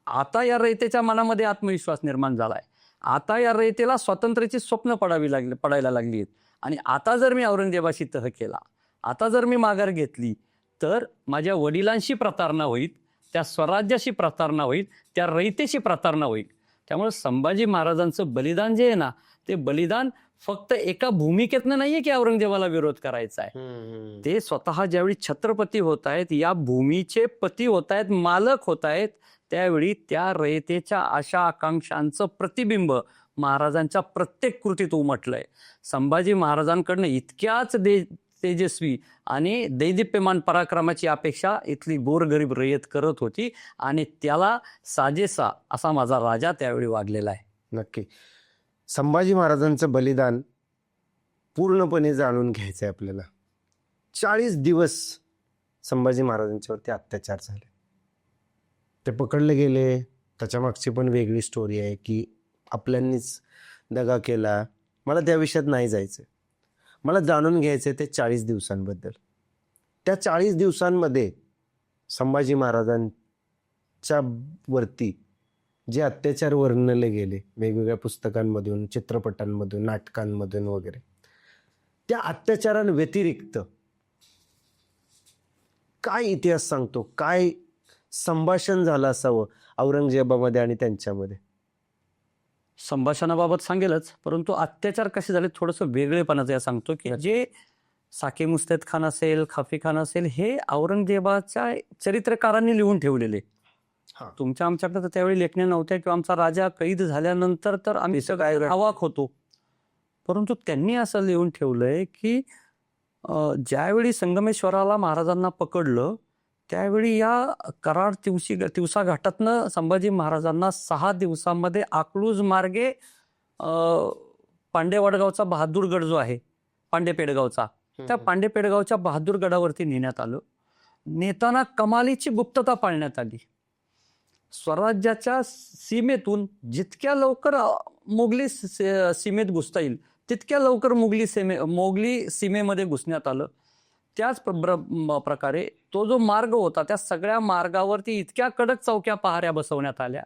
आता या रयतेच्या मनामध्ये आत्मविश्वास निर्माण झालाय, आता या रयतेला स्वातंत्र्याची स्वप्न पडायला लागली आहेत आणि आता जर मी औरंगजेबाशी तह केला, आता जर मी माघार घेतली तर माझ्या वडिलांशी प्रतारणा होईल, त्या स्वराज्याशी प्रतारणा होईल, त्या रयतेशी प्रतारणा होईल. त्यामुळे संभाजी महाराजांचं बलिदान जे आहे ना, ते बलिदान फक्त एका भूमिकेतनं नाहीये की औरंगजेबाला विरोध करायचा आहे. ते स्वतः ज्यावेळी छत्रपती होत आहेत, या भूमीचे पती होत आहेत, मालक होत आहेत, त्यावेळी त्या रयतेच्या आशा आकांक्षांचं प्रतिबिंब महाराजांच्या प्रत्येक कृतीत उमटलंय. संभाजी महाराजांकडनं इतक्याच तेजस्वी आणि दैदिप्यमान पराक्रमाची अपेक्षा इथली गोरगरीब रयत करत होती आणि त्याला साजेसा असा माझा राजा त्यावेळी वागलेला आहे. नक्की. संभाजी महाराजांचं बलिदान पूर्णपणे जाणून घ्यायचं आहे आपल्याला. 40 दिवस संभाजी महाराजांच्यावरती अत्याचार झाले. ते पकडले गेले. त्याच्या मागची पण वेगळी स्टोरी आहे की आपल्यांनीच दगा केला. मला त्या विषयात नाही जायचं. मला जाणून घ्यायचं ते 40 दिवसांबद्दल. त्या 40 दिवसांमध्ये संभाजी महाराजांच्या वरती जे अत्याचार वर्णले गेले वेगवेगळ्या पुस्तकांमधून, चित्रपटांमधून, नाटकांमधून वगैरे, त्या अत्याचारांव्यतिरिक्त काय इतिहास सांगतो, काय संभाषण झालं असावं औरंगजेबामध्ये आणि त्यांच्यामध्ये? संभाषणाबाबत सांगेलच, परंतु अत्याचार कसे झाले थोडंसं वेगळेपणाचं या सांगतो की जे साके मुस्तैद खान असेल, खफी खान असेल, हे औरंगजेबाच्या चरित्रकारांनी लिहून ठेवलेले. तुमच्या आमच्याकडे तर त्यावेळी लेखण्या नव्हत्या किंवा आमचा राजा कैद झाल्यानंतर तर आम्ही सगळं अवाक होतो. परंतु त्यांनी असं लिहून ठेवलंय की ज्यावेळी संगमेश्वराला महाराजांना पकडलं त्यावेळी या कराड तिवसा घाटातनं संभाजी महाराजांना 6 दिवसांमध्ये अकलूज मार्गे पांडेवडगावचा बहादूरगड जो आहे पांडेपेडगावचा, त्या पांडेपेडगावच्या बहादूरगडावरती नेण्यात आलं. नेताना कमालीची गुप्तता पाळण्यात आली. स्वराज्याच्या सीमेतून जितक्या लवकर मोगली सीमेत घुसता येईल तितक्या लवकर मोगली सीमेमध्ये घुसण्यात आलं. त्याच प्रकारे तो जो मार्ग होता त्या सगळ्या मार्गावरती इतक्या कडक चौक्या पहाऱ्या बसवण्यात आल्या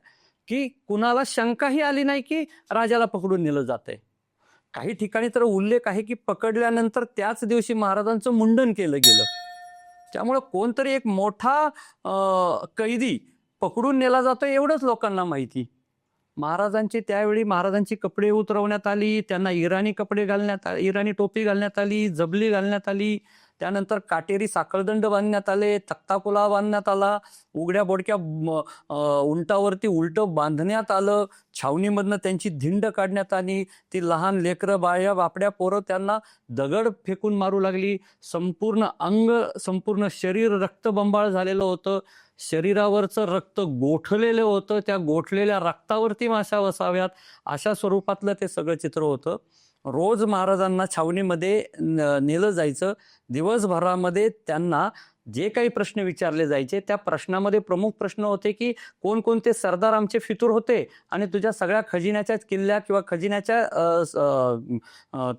की कुणाला शंकाही आली नाही की राजाला पकडून नेलं जातंय. काही ठिकाणी तर उल्लेख आहे की पकडल्यानंतर त्याच दिवशी महाराजांचं मुंडन केलं गेलं. त्यामुळे कोणतरी एक मोठा कैदी पकडून नेला जातो एवढंच लोकांना माहिती. महाराजांची कपडे उतरवण्यात आली, त्यांना इराणी कपडे इराणी टोपी घालण्यात आली, जबली घालण्यात आली, त्यानंतर काटेरी साखळदंड बांधण्यात आले, तख्ताकुला बांधण्यात आला, उघड्या बोडक्या उंटावरती उलट बांधण्यात आलं, छावणीमधनं त्यांची धिंड काढण्यात आली. ती लहान लेकरं बाळ्या बापड्या पोरं त्यांना दगड फेकून मारू लागली. संपूर्ण शरीर रक्तबंबाळ झालेलं होतं. शरीरावरचं रक्त गोठलेलं होतं. त्या गोठलेल्या रक्तावरती माशा वसाव्यात अशा स्वरूपातलं ते सगळं चित्र होतं. रोज महाराजांना छावणीमध्ये नेलं जायचं. दिवसभरामध्ये त्यांना जे काही प्रश्न विचारले जायचे त्या प्रश्नामध्ये प्रमुख प्रश्न होते की कोणकोणते सरदार आमचे फितूर होते आणि तुझ्या सगळ्या खजिन्याच्या किल्ल्या किंवा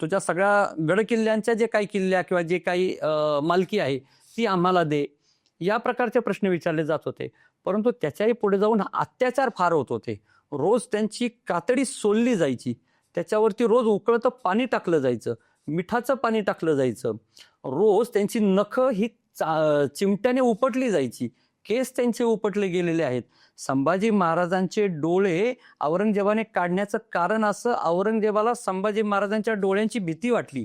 तुझ्या सगळ्या गड किल्ल्यांच्या जे काही किल्ल्या किंवा जे काही मालकी आहे ती आम्हाला दे. या प्रकारचे प्रश्न विचारले जात होते. परंतु त्याच्याही पुढे जाऊन अत्याचार फार होत होते. रोज त्यांची कातडी सोलली जायची, त्याच्यावरती रोज उकळतं पाणी टाकलं जायचं, मिठाचं पाणी टाकलं जायचं. रोज त्यांची नखं ही चिमट्याने उपटली जायची, केस त्यांचे उपटले गेलेले आहेत. संभाजी महाराजांचे डोळे औरंगजेबाने काढण्याचं कारण असं, औरंगजेबाला संभाजी महाराजांच्या डोळ्यांची भीती वाटली.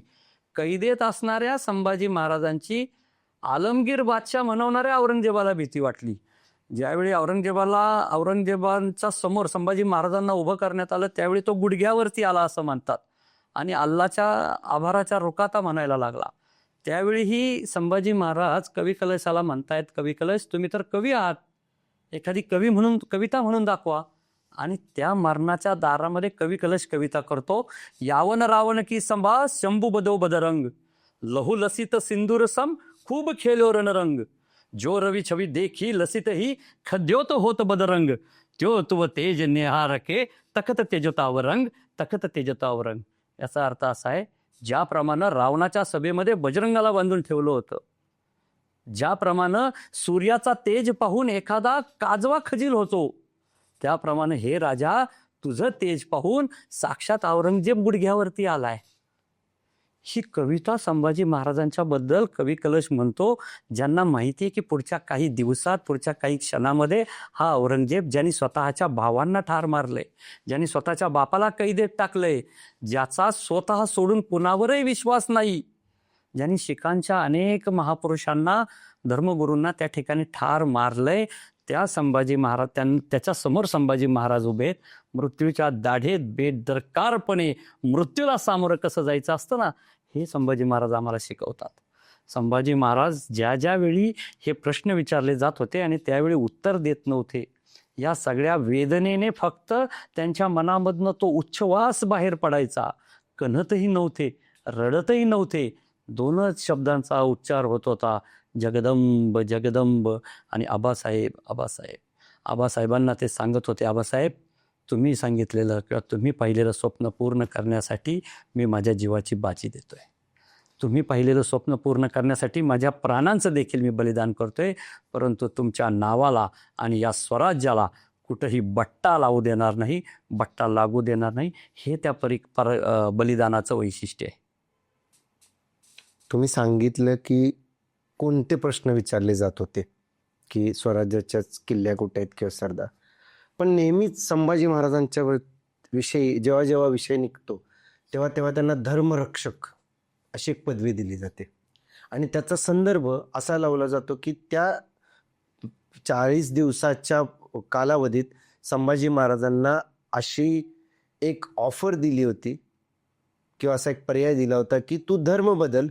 कैदेत असणाऱ्या संभाजी महाराजांची आलमगीर बादशाह म्हणवणाऱ्या औरंगजेबाला भीती वाटली. ज्यावेळी औरंगजेबांच्या समोर संभाजी महाराजांना उभं करण्यात आलं त्यावेळी तो गुडघ्यावरती आला असं म्हणतात आणि अल्लाच्या आभाराच्या रुकाता म्हणायला लागला. त्यावेळीही संभाजी महाराज कवी कलशाला म्हणतायत, कवी कलश तुम्ही तर कवी आहात, एखादी कविता म्हणून दाखवा. आणि त्या मरणाच्या दारामध्ये कवी कलश कविता करतो. यावन रावण की संभा शंभू बदो बदरंग, लहू लसित सिंदूर सम खूब खेलो रणरंग, जो रवि छवि देखी लसित ही खद्योत होत बदरंग, त्यो तुव तेज निहार के तखत तेजतावरंग, तखत तेजतावरंग. याचा अर्थ असा आहे, ज्याप्रमाणे रावणाच्या सभेमध्ये बजरंगाला बांधून ठेवलं होतं, ज्याप्रमाणे सूर्याचा तेज पाहून एखादा काजवा खजील होतो, त्याप्रमाणे हे राजा तुझं तेज पाहून साक्षात औरंगजेब गुडघ्यावरती आलाय. ही कविता संभाजी महाराजांच्या बद्दल कवी कलश म्हणतो. ज्यांना माहिती आहे की पुढच्या काही दिवसात, पुढच्या काही क्षणामध्ये हा औरंगजेब, ज्यांनी स्वतःच्या भावांना ठार मारले, ज्यांनी स्वतःच्या बापाला कैदेत टाकलंय, ज्याचा स्वतः सोडून कुणावरही विश्वास नाही, ज्यांनी शिखांच्या अनेक महापुरुषांना, धर्मगुरूंना त्या ठिकाणी ठार मारलंय, त्या संभाजी महाराज त्याच्या समोर संभाजी महाराज उभे आहेत. मृत्यूच्या दाढेत बेदरकारपणे मृत्यूला सामोरं कसं जायचं असतं ना, हे संभाजी महाराज आम्हाला शिकवतात. संभाजी महाराज ज्या वेळी हे प्रश्न विचारले जात होते आणि त्यावेळी उत्तर देत नव्हते, या सगळ्या वेदनेने फक्त त्यांच्या मनामधनं तो उच्छ्वास बाहेर पडायचा. कणतही नव्हते, रडतही नव्हते, 2च शब्दांचा उच्चार होत होता, जगदंब जगदंब आणि आबासाहेब आबासाहेब. आबासाहेबांना ते सांगत होते, आबासाहेब, तुम्ही सांगितलेलं किंवा तुम्ही पाहिलेलं स्वप्न पूर्ण करण्यासाठी मी माझ्या जीवाची बाजी देतोय. तुम्ही पाहिलेलं स्वप्न पूर्ण करण्यासाठी माझ्या प्राणांचं देखील मी बलिदान करतोय. परंतु तुमच्या नावाला आणि या स्वराज्याला कुठंही बट्टा लावू देणार नाही, बट्टा लागू देणार नाही. हे त्या बलिदानाचं वैशिष्ट्य आहे. तुम्ही सांगितलं की कोणते प्रश्न विचारले जात होते, की स्वराज्याच्याच किल्ल्या कुठे आहेत किंवा सरदार. पण नेहमीच संभाजी महाराजांच्या विषयी जेव्हा जेव्हा विषय निघतो तेव्हा तेव्हा त्यांना धर्मरक्षक अशी एक पदवी दिली जाते. आणि त्याचा संदर्भ असा लावला जातो की त्या 40 दिवसाच्या कालावधीत संभाजी महाराजांना अशी एक ऑफर दिली होती किंवा असा एक पर्याय दिला होता की तू धर्म बदल,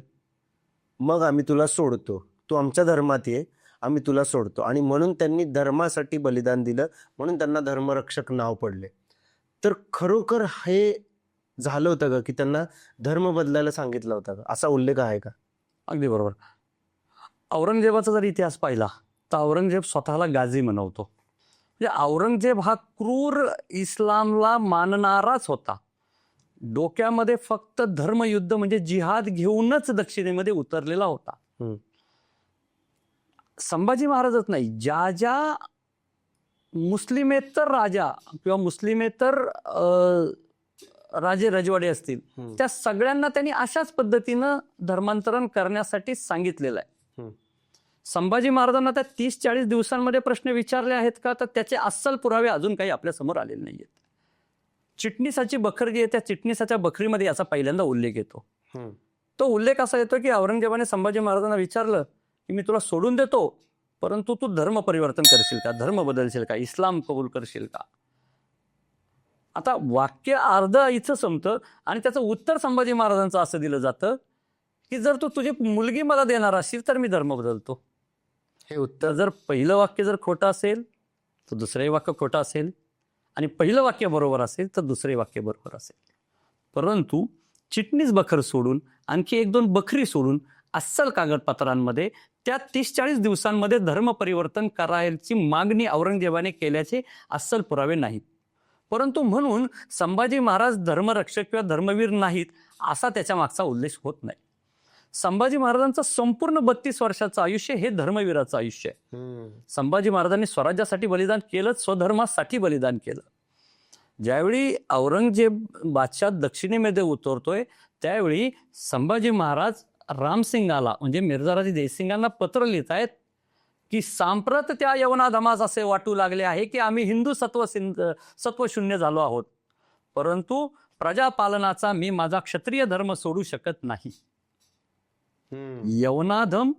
मग आम्ही तुला सोडतो, तू आमच्या धर्मात ये, आम्ही तुला सोडतो. आणि म्हणून त्यांनी धर्मासाठी बलिदान दिलं, म्हणून त्यांना धर्मरक्षक नाव पडले. तर खरोखर हे झालं होतं का की त्यांना धर्म बदलायला सांगितलं होतं का, असा उल्लेख आहे का? अगदी बरोबर. औरंगजेबाचा जर इतिहास पाहिला तर औरंगजेब स्वतःला गाझी म्हणवतो. म्हणजे औरंगजेब हा क्रूर इस्लामला मानणाराच होता. डोक्यामध्ये फक्त धर्मयुद्ध म्हणजे जिहाद घेऊनच दक्षिणेमध्ये उतरलेला होता. संभाजी महाराजच नाही, ज्या ज्या मुस्लिमेतर राजा किंवा मुस्लिमेतर राजे रजवाडे असतील त्या सगळ्यांना त्यांनी अशाच पद्धतीनं धर्मांतरण करण्यासाठी सांगितलेलं आहे. संभाजी महाराजांना त्या 30-40 दिवसांमध्ये प्रश्न विचारले आहेत का, तर त्याचे अस्सल पुरावे अजून काही आपल्या समोर आलेले नाहीयेत. चिटणीसाची बखर जी आहे त्या चिटणीसाच्या बखरीमध्ये याचा पहिल्यांदा उल्लेख येतो. तो उल्लेख असा येतो की औरंगजेबाने संभाजी महाराजांना विचारलं की मी तुला सोडून देतो, परंतु तू धर्म परिवर्तन करशील का, धर्म बदलशील का, इस्लाम कबूल करशील का. आता वाक्य अर्ध इथं संपतं आणि त्याचं उत्तर संभाजी महाराजांचं असं दिलं जातं की जर तू तुझी मुलगी मला देणार असेल तर मी धर्म बदलतो. हे उत्तर जर पहिलं वाक्य जर खोटं असेल तर दुसरंही वाक्य खोटं असेल, आणि पहिलं वाक्य बरोबर असेल तर दुसरे वाक्य बरोबर असेल. परंतु चिटणीस बखर सोडून आणखी 1-2 बखरी सोडून अस्सल कागदपत्रांमध्ये त्या 30-40 दिवसांमध्ये धर्म परिवर्तन करायची मागणी औरंगजेबाने केल्याचे अस्सल पुरावे नाहीत. परंतु म्हणून संभाजी महाराज धर्मरक्षक किंवा धर्मवीर नाहीत असा त्याच्या मागचा उल्लेख होत नाही. संभाजी महाराजांचं संपूर्ण 32 वर्षाचं आयुष्य हे धर्मवीराचं आयुष्य आहे. संभाजी महाराजांनी स्वराज्यासाठी बलिदान केलं, स्वधर्मासाठी बलिदान केलं. ज्यावेळी औरंगजेब बादशाह दक्षिणेमध्ये उतरतोय त्यावेळी संभाजी महाराज रामसिंगाला म्हणजे मिर्झाराजे जयसिंगांना पत्र लिहित आहेत की सांप्रत त्या यवनाधमास असे वाटू लागले आहे की आम्ही हिंदू सत्वशून्य झालो आहोत, परंतु प्रजापालनाचा मी माझा क्षत्रिय धर्म सोडू शकत नाही. यवनाधम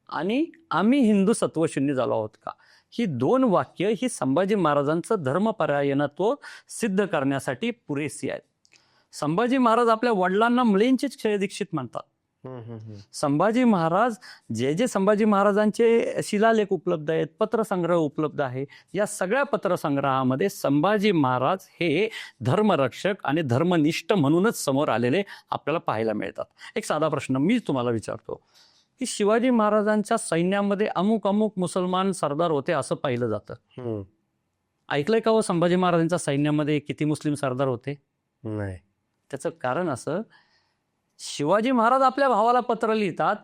आणि आम्ही हिंदू सत्वशून्य झालो आहोत का, ही 2 वाक्य ही संभाजी महाराजांचं धर्मपरायणत्व सिद्ध करण्यासाठी पुरेशी आहेत. संभाजी महाराज आपल्या वडिलांना म्लेंचेच क्षय दीक्षित म्हणतात. संभाजी महाराज जे संभाजी महाराजांचे शिलालेख उपलब्ध आहेत, पत्रसंग्रह उपलब्ध आहे, या सगळ्या पत्रसंग्रहामध्ये संभाजी महाराज हे धर्मरक्षक आणि धर्मनिष्ठ म्हणूनच समोर आलेले आपल्याला पाहायला मिळतात. एक साधा प्रश्न मी तुम्हाला विचारतो की शिवाजी महाराजांच्या सैन्यामध्ये अमुक अमुक मुसलमान सरदार होते असं पाहिलं जातं. ऐकलंय का हो संभाजी महाराजांच्या सैन्यामध्ये किती मुस्लिम सरदार होते? नाही. त्याचं कारण असं, शिवाजी महाराज आपल्या भावाला पत्र लिहितात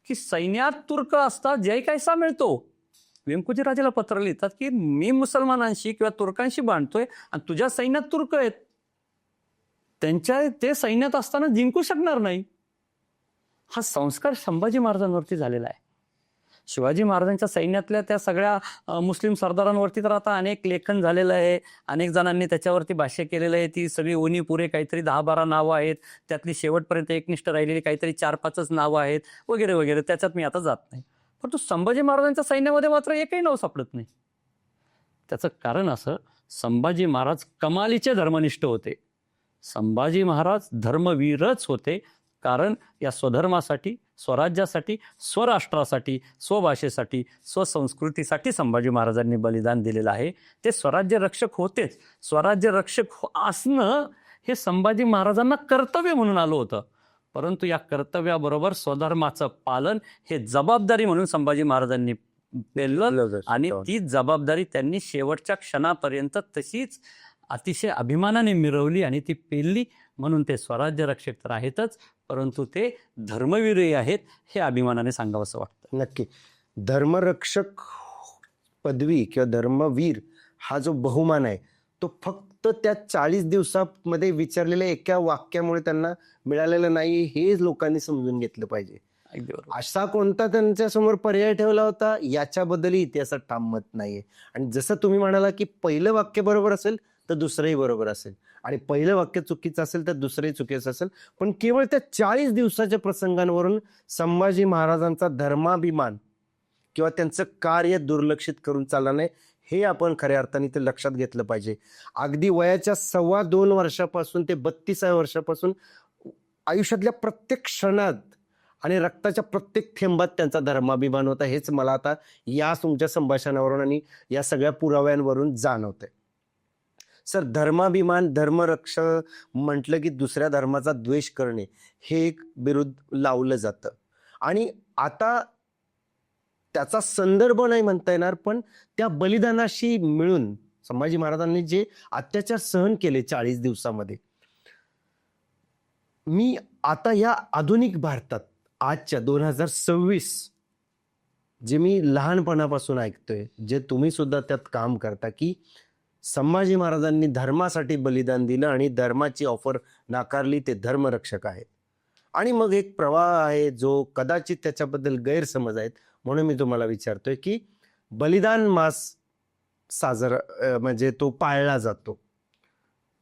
की सैन्यात तुर्क असतात, जय कैसा मिळतो. व्यंकोजी राजाला पत्र लिहितात की मी मुसलमानांशी किंवा तुर्कांशी बांधतोय आणि तुझ्या सैन्यात तुर्क आहेत, ते सैन्यात असताना जिंकू शकणार नाही. हा संस्कार संभाजी महाराजांवरती झालेला आहे. शिवाजी महाराजांच्या सैन्यातल्या त्या सगळ्या मुस्लिम सरदारांवरती तर आता अनेक लेखन झालेलं आहे, अनेक जणांनी त्याच्यावरती भाष्य केलेलं आहे. ती सगळी ओनी पुरे काहीतरी 10-12 नावं आहेत, त्यातली शेवटपर्यंत एकनिष्ठ राहिलेली काहीतरी 4-5च नावं आहेत वगैरे वगैरे. त्याच्यात मी आता जात नाही. परंतु संभाजी महाराजांच्या सैन्यामध्ये मात्र एकही नाव सापडत नाही. त्याचं कारण असं, संभाजी महाराज कमालीचे धर्मनिष्ठ होते. संभाजी महाराज धर्मवीरच होते, कारण या स्वधर्मासाठी, स्वराज्यासाठी, स्वराष्ट्रासाठी, स्वभाषेसाठी, स्वसंस्कृतीसाठी संभाजी महाराजांनी बलिदान दिलेलं आहे. ते स्वराज्य रक्षक होतेच. स्वराज्य रक्षक असणं हे संभाजी महाराजांना कर्तव्य म्हणून आलं होतं, परंतु या कर्तव्याबरोबर स्वधर्माचं पालन हे जबाबदारी म्हणून संभाजी महाराजांनी पेललं आणि ती जबाबदारी त्यांनी शेवटच्या क्षणापर्यंत तशीच अतिशय अभिमानाने मिरवली आणि ती पेलली. म्हणून ते स्वराज्य रक्षक तर आहेतच, परंतु ते धर्मवीरही आहेत, हे अभिमानाने सांगावंसं वाटतं. नक्की. धर्मरक्षक पदवी किंवा धर्मवीर हा जो बहुमान आहे तो फक्त त्या 40 दिवसामध्ये विचारलेल्या एका वाक्यामुळे त्यांना मिळालेलं नाही, हे लोकांनी समजून घेतलं पाहिजे. अगदी बरोबर. असा कोणता त्यांच्या समोर पर्याय ठेवला होता याच्याबद्दलही इतिहासात ठाम मत नाहीये. आणि जसं तुम्ही म्हणाला की पहिलं वाक्य बरोबर असेल तर दुसरंही बरोबर असेल, आणि पहिलं वाक्य चुकीचं असेल तर दुसरंही चुकीचं असेल, पण केवळ त्या 40 दिवसाच्या प्रसंगांवरून संभाजी महाराजांचा धर्माभिमान किंवा त्यांचं कार्य दुर्लक्षित करून चाललं नाही, हे आपण खऱ्या अर्थाने ते लक्षात घेतलं पाहिजे. अगदी वयाच्या 2.25 वर्षापासून ते 32व्या वर्षापासून आयुष्यातल्या प्रत्येक क्षणात आणि रक्ताच्या प्रत्येक थेंबात त्यांचा धर्माभिमान होता, हेच मला आता या तुमच्या संभाषणावरून आणि या सगळ्या पुराव्यांवरून जाणवतंय. सर, धर्माभिमान, धर्मरक्षक म्हटलं की दुसऱ्या धर्माचा द्वेष करणे हे एक बिरुद लावलं जातं, आणि आता त्याचा संदर्भ नाही म्हणता येणार, पण त्या बलिदानाशी मिळून संभाजी महाराजांनी जे अत्याचार सहन केले 40 दिवसामध्ये, मी आता या आधुनिक भारतात आजच्या 2026 जे मी लहानपणापासून ऐकतोय, जे तुम्ही सुद्धा त्यात काम करता, की संभाजी महाराजांनी धर्मासाठी बलिदान दिलं आणि धर्माची ऑफर नाकारली, ते धर्मरक्षक आहेत. आणि मग एक प्रवाह आहे जो कदाचित त्याच्याबद्दल गैरसमज आहेत, म्हणून मी तुम्हाला विचारतोय की बलिदान मास साजरा म्हणजे तो पाळला जातो,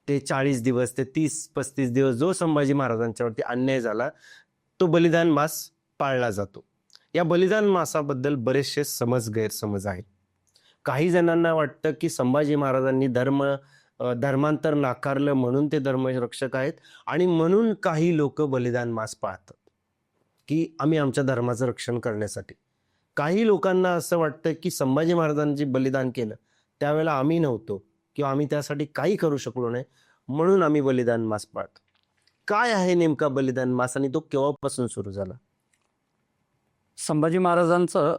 ते 40 दिवस ते 30-35 दिवस जो संभाजी महाराजांच्यावरती अन्याय झाला तो बलिदान मास पाळला जातो. या बलिदान मासाबद्दल बरेचसे गैरसमज आहेत. काही जणांना वाटतं की संभाजी महाराजांनी धर्मांतर नाकारलं म्हणून ते धर्मरक्षक आहेत, आणि म्हणून काही लोक बलिदान मास पाळतात की आम्ही आमच्या धर्माचं रक्षण करण्यासाठी. काही लोकांना असं वाटतं की संभाजी महाराजांनी जे बलिदान केलं त्यावेळेला आम्ही नव्हतो किंवा आम्ही त्यासाठी काही करू शकलो नाही, म्हणून आम्ही बलिदान मास पाळतो. काय आहे नेमका बलिदान मास आणि तो केव्हापासून सुरू झाला? संभाजी महाराजांचं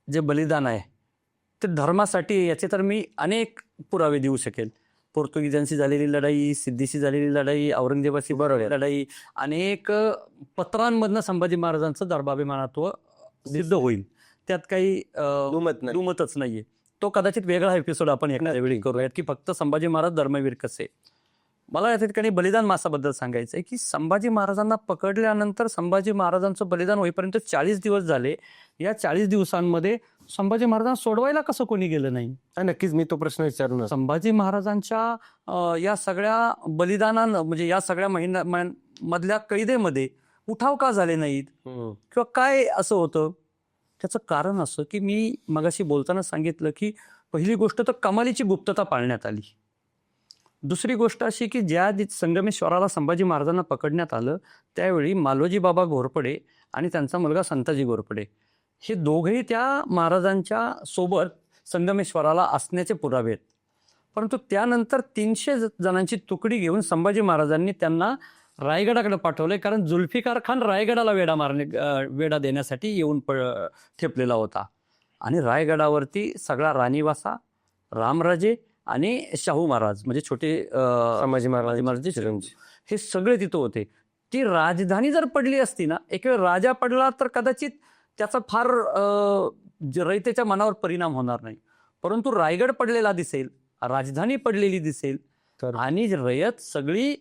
जे बलिदान आहे ते धर्मासाठी, याचे तर मी अनेक पुरावे देऊ शकेल. पोर्तुगीजांशी झालेली लढाई, सिद्धीशी झालेली लढाई, औरंगजेबाशी लढाई, अनेक पत्रांमधनं संभाजी महाराजांचं धर्माभिमानत्व सिद्ध होईल, त्यात काही दुमतच नाहीये. तो कदाचित वेगळा एपिसोड आपण एखाद्या वेळी करूयात की फक्त संभाजी महाराज धर्मवीर कसे. मला या ठिकाणी बलिदान मासाबद्दल सांगायचं आहे की संभाजी महाराजांना पकडल्यानंतर संभाजी महाराजांचं बलिदान होईपर्यंत 40 दिवस झाले. या 40 दिवसांमध्ये संभाजी महाराजांना सोडवायला कसं कोणी गेलं नाही? नक्कीच मी तो प्रश्न विचारणार. संभाजी महाराजांच्या या सगळ्या बलिदानानं, म्हणजे या सगळ्या मधल्या कैदेमध्ये उठाव का झाले नाहीत किंवा काय असं होतं? त्याचं कारण असं की मी मगाशी बोलताना सांगितलं की पहिली गोष्ट तर कमालीची गुप्तता पाळण्यात आली. दुसरी गोष्ट अशी की ज्या संगमेश्वराला संभाजी महाराजांना पकडण्यात आलं त्यावेळी मालोजी बाबा घोरपडे आणि त्यांचा मुलगा संताजी घोरपडे हे दोघेही त्या महाराजांच्या सोबत संगमेश्वराला असण्याचे पुरावे आहेत. परंतु त्यानंतर 300 जणांची तुकडी घेऊन संभाजी महाराजांनी त्यांना रायगडाकडे पाठवले, कारण जुल्फिकार खान रायगडाला वेढा देण्यासाठी येऊन ठेपलेला होता. आणि रायगडावरती सगळा राणीवासा, रामराजे आणि शाहू महाराज म्हणजे छोटे संभाजी महाराज हे सगळे तिथं होते. ती राजधानी जर पडली असती ना, एक वेळ राजा पडला तर कदाचित त्याचा फार रयतेच्या मनावर परिणाम होणार नाही, परंतु रायगड पडलेला दिसेल, राजधानी पडलेली दिसेल आणि रयत सगळी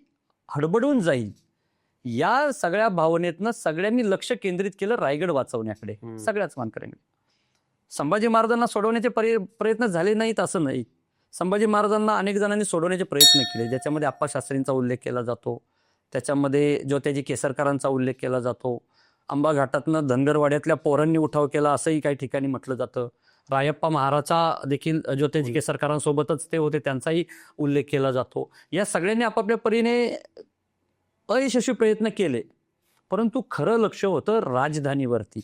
हडबडून जाईल. या सगळ्या भावनेतनं सगळ्यांनी लक्ष केंद्रित केलं रायगड वाचवण्याकडे, सगळ्याच मानकऱ्यांनी. संभाजी महाराजांना सोडवण्याचे प्रयत्न झाले नाहीत असं नाही. संभाजी महाराजांना अनेक जणांनी सोडवण्याचे प्रयत्न केले, ज्याच्यामध्ये आप्पा शास्त्रींचा उल्लेख केला जातो, त्याच्यामध्ये ज्योत्याजी केसरकरांचा उल्लेख केला जातो, अंबा घाटातनं धनगरवाड्यातल्या पोरांनी उठाव केला असंही काही ठिकाणी म्हटलं जातं. रायप्पा महाराजचा देखील ज्योत्याजी केसरकरांसोबतच ते होते, त्यांचाही उल्लेख केला जातो. या सगळ्यांनी आपापल्या परीने अयशस्वी प्रयत्न केले, परंतु खरं लक्ष होतं राजधानीवरती.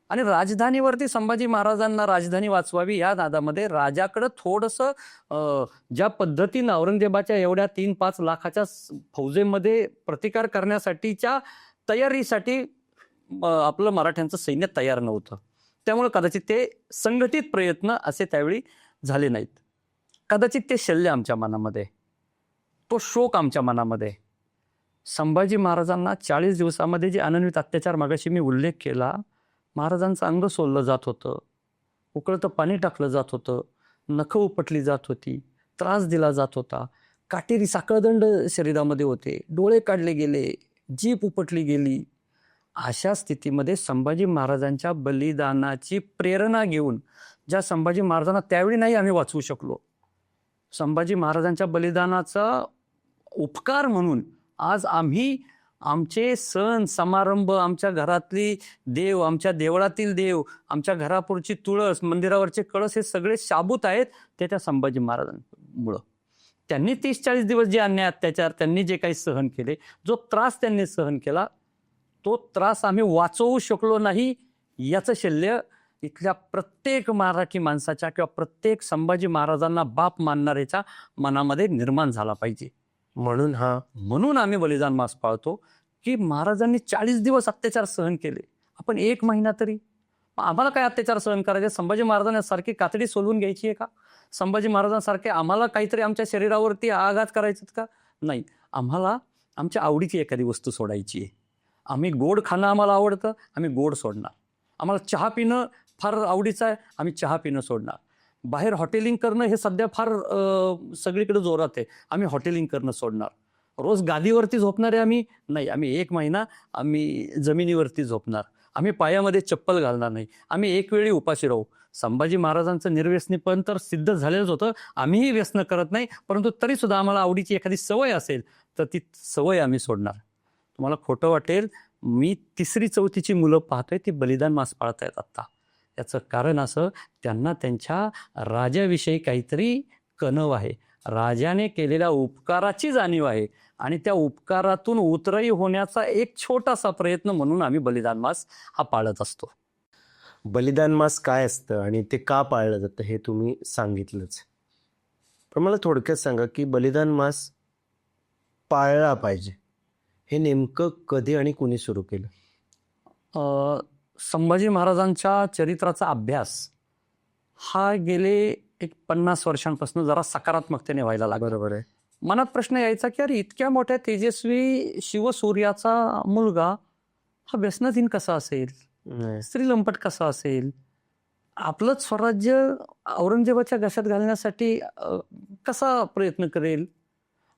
आणि राजधानीवरती संभाजी महाराजांना राजधानी वाचवावी या नादामध्ये राजाकडं थोडंसं ज्या पद्धतीनं औरंगजेबाच्या एवढ्या 3-5 लाखाच्या फौजेमध्ये प्रतिकार करण्यासाठीच्या तयारीसाठी आपलं मराठ्यांचं सैन्य तयार नव्हतं. त्यामुळे कदाचित ते संघटित प्रयत्न असे त्यावेळी झाले नाहीत. कदाचित ते शल्य आमच्या मनामध्ये, तो शोक आमच्या मनामध्ये. संभाजी महाराजांना 40 दिवसामध्ये जे अनन्वित अत्याचार मागाशी मी उल्लेख केला, महाराजांचं अंग सोललं जात होतं, उकळतं पाणी टाकलं जात होतं, नखं उपटली जात होती, त्रास दिला जात होता, काटेरी साखळदंड शरीरामध्ये होते, डोळे काढले गेले, जीभ उपटली गेली. अशा स्थितीमध्ये संभाजी महाराजांच्या बलिदानाची प्रेरणा घेऊन, ज्या संभाजी महाराजांना त्यावेळी नाही आम्ही वाचवू शकलो, संभाजी महाराजांच्या बलिदानाचा उपकार म्हणून आज आम्ही आमचे सण समारंभ, आमच्या घरातली देव, आमच्या देवळातील देव, आमच्या घरापुरची तुळस, मंदिरावरचे कळस हे सगळे शाबूत आहेत ते त्या संभाजी महाराजांमुळं. त्यांनी 30-40 दिवस जे अन्याय अत्याचार त्यांनी जे काही सहन केले, जो त्रास त्यांनी सहन केला, तो त्रास आम्ही वाचवू शकलो नाही याचं शल्य इथल्या प्रत्येक मराठी माणसाच्या किंवा प्रत्येक संभाजी महाराजांना बाप मानणाऱ्याच्या मनामध्ये निर्माण झाला पाहिजे. म्हणून आम्ही बलिदान मास पाळतो की महाराजांनी 40 दिवस अत्याचार सहन केले, आपण 1 महिना तरी. आम्हाला काय अत्याचार सहन करायचे? संभाजी महाराजांसारखी कातडी सोलवून घ्यायची आहे का? संभाजी महाराजांसारखे आम्हाला काहीतरी आमच्या शरीरावरती आघात करायचे का? नाही. आम्हाला आमच्या आवडीची एखादी वस्तू सोडायची आहे. आम्ही गोड खाणं आम्हाला आवडतं, आम्ही गोड सोडणार. आम्हाला चहा पिणं फार आवडीचं आहे, आम्ही चहा पिणं सोडणार. बाहेर हॉटेलिंग करणं हे सध्या फार सगळीकडे जोरात आहे, आम्ही हॉटेलिंग करणं सोडणार. रोज गादीवरती झोपणारे आम्ही नाही, आम्ही 1 महिना आम्ही जमिनीवरती झोपणार. आम्ही पायामध्ये चप्पल घालणार नाही, आम्ही 1 वेळी उपाशी राहू. संभाजी महाराजांचं निर्व्यसनीपण तर सिद्ध झालेलंच होतं. आम्हीही व्यसन करत नाही, परंतु तरीसुद्धा आम्हाला आवडीची एखादी सवय असेल तर ती सवय आम्ही सोडणार. तुम्हाला खोटं वाटेल, मी 3री-4थीची मुलं पाहतोय ती बलिदान मास पाळतायत आत्ता. याचं कारण असं, त्यांना त्यांच्या राजाविषयी काहीतरी कणव आहे, राजाने केलेल्या उपकाराची जाणीव आहे आणि त्या उपकारातून उतरई होण्याचा एक छोटासा प्रयत्न म्हणून आम्ही बलिदान मास हा पाळत असतो. बलिदान मास काय असतं आणि ते का पाळलं जातं हे तुम्ही सांगितलंच. पण मला थोडक्यात सांगा की बलिदान मास पाळला पाहिजे हे नेमकं कधी आणि कुणी सुरू केलं? संभाजी महाराजांच्या चरित्राचा अभ्यास हा गेले एक 50 वर्षांपासून जरा सकारात्मकतेने व्हायला लागला. बरोबर आहे. मनात प्रश्न यायचा की अरे इतक्या मोठ्या तेजस्वी शिवसूर्याचा मुलगा हा व्यसनाधीन कसा असेल, स्त्रीलंपट कसा असेल, आपलंच स्वराज्य औरंगजेबाच्या घशात घालण्यासाठी कसा प्रयत्न करेल.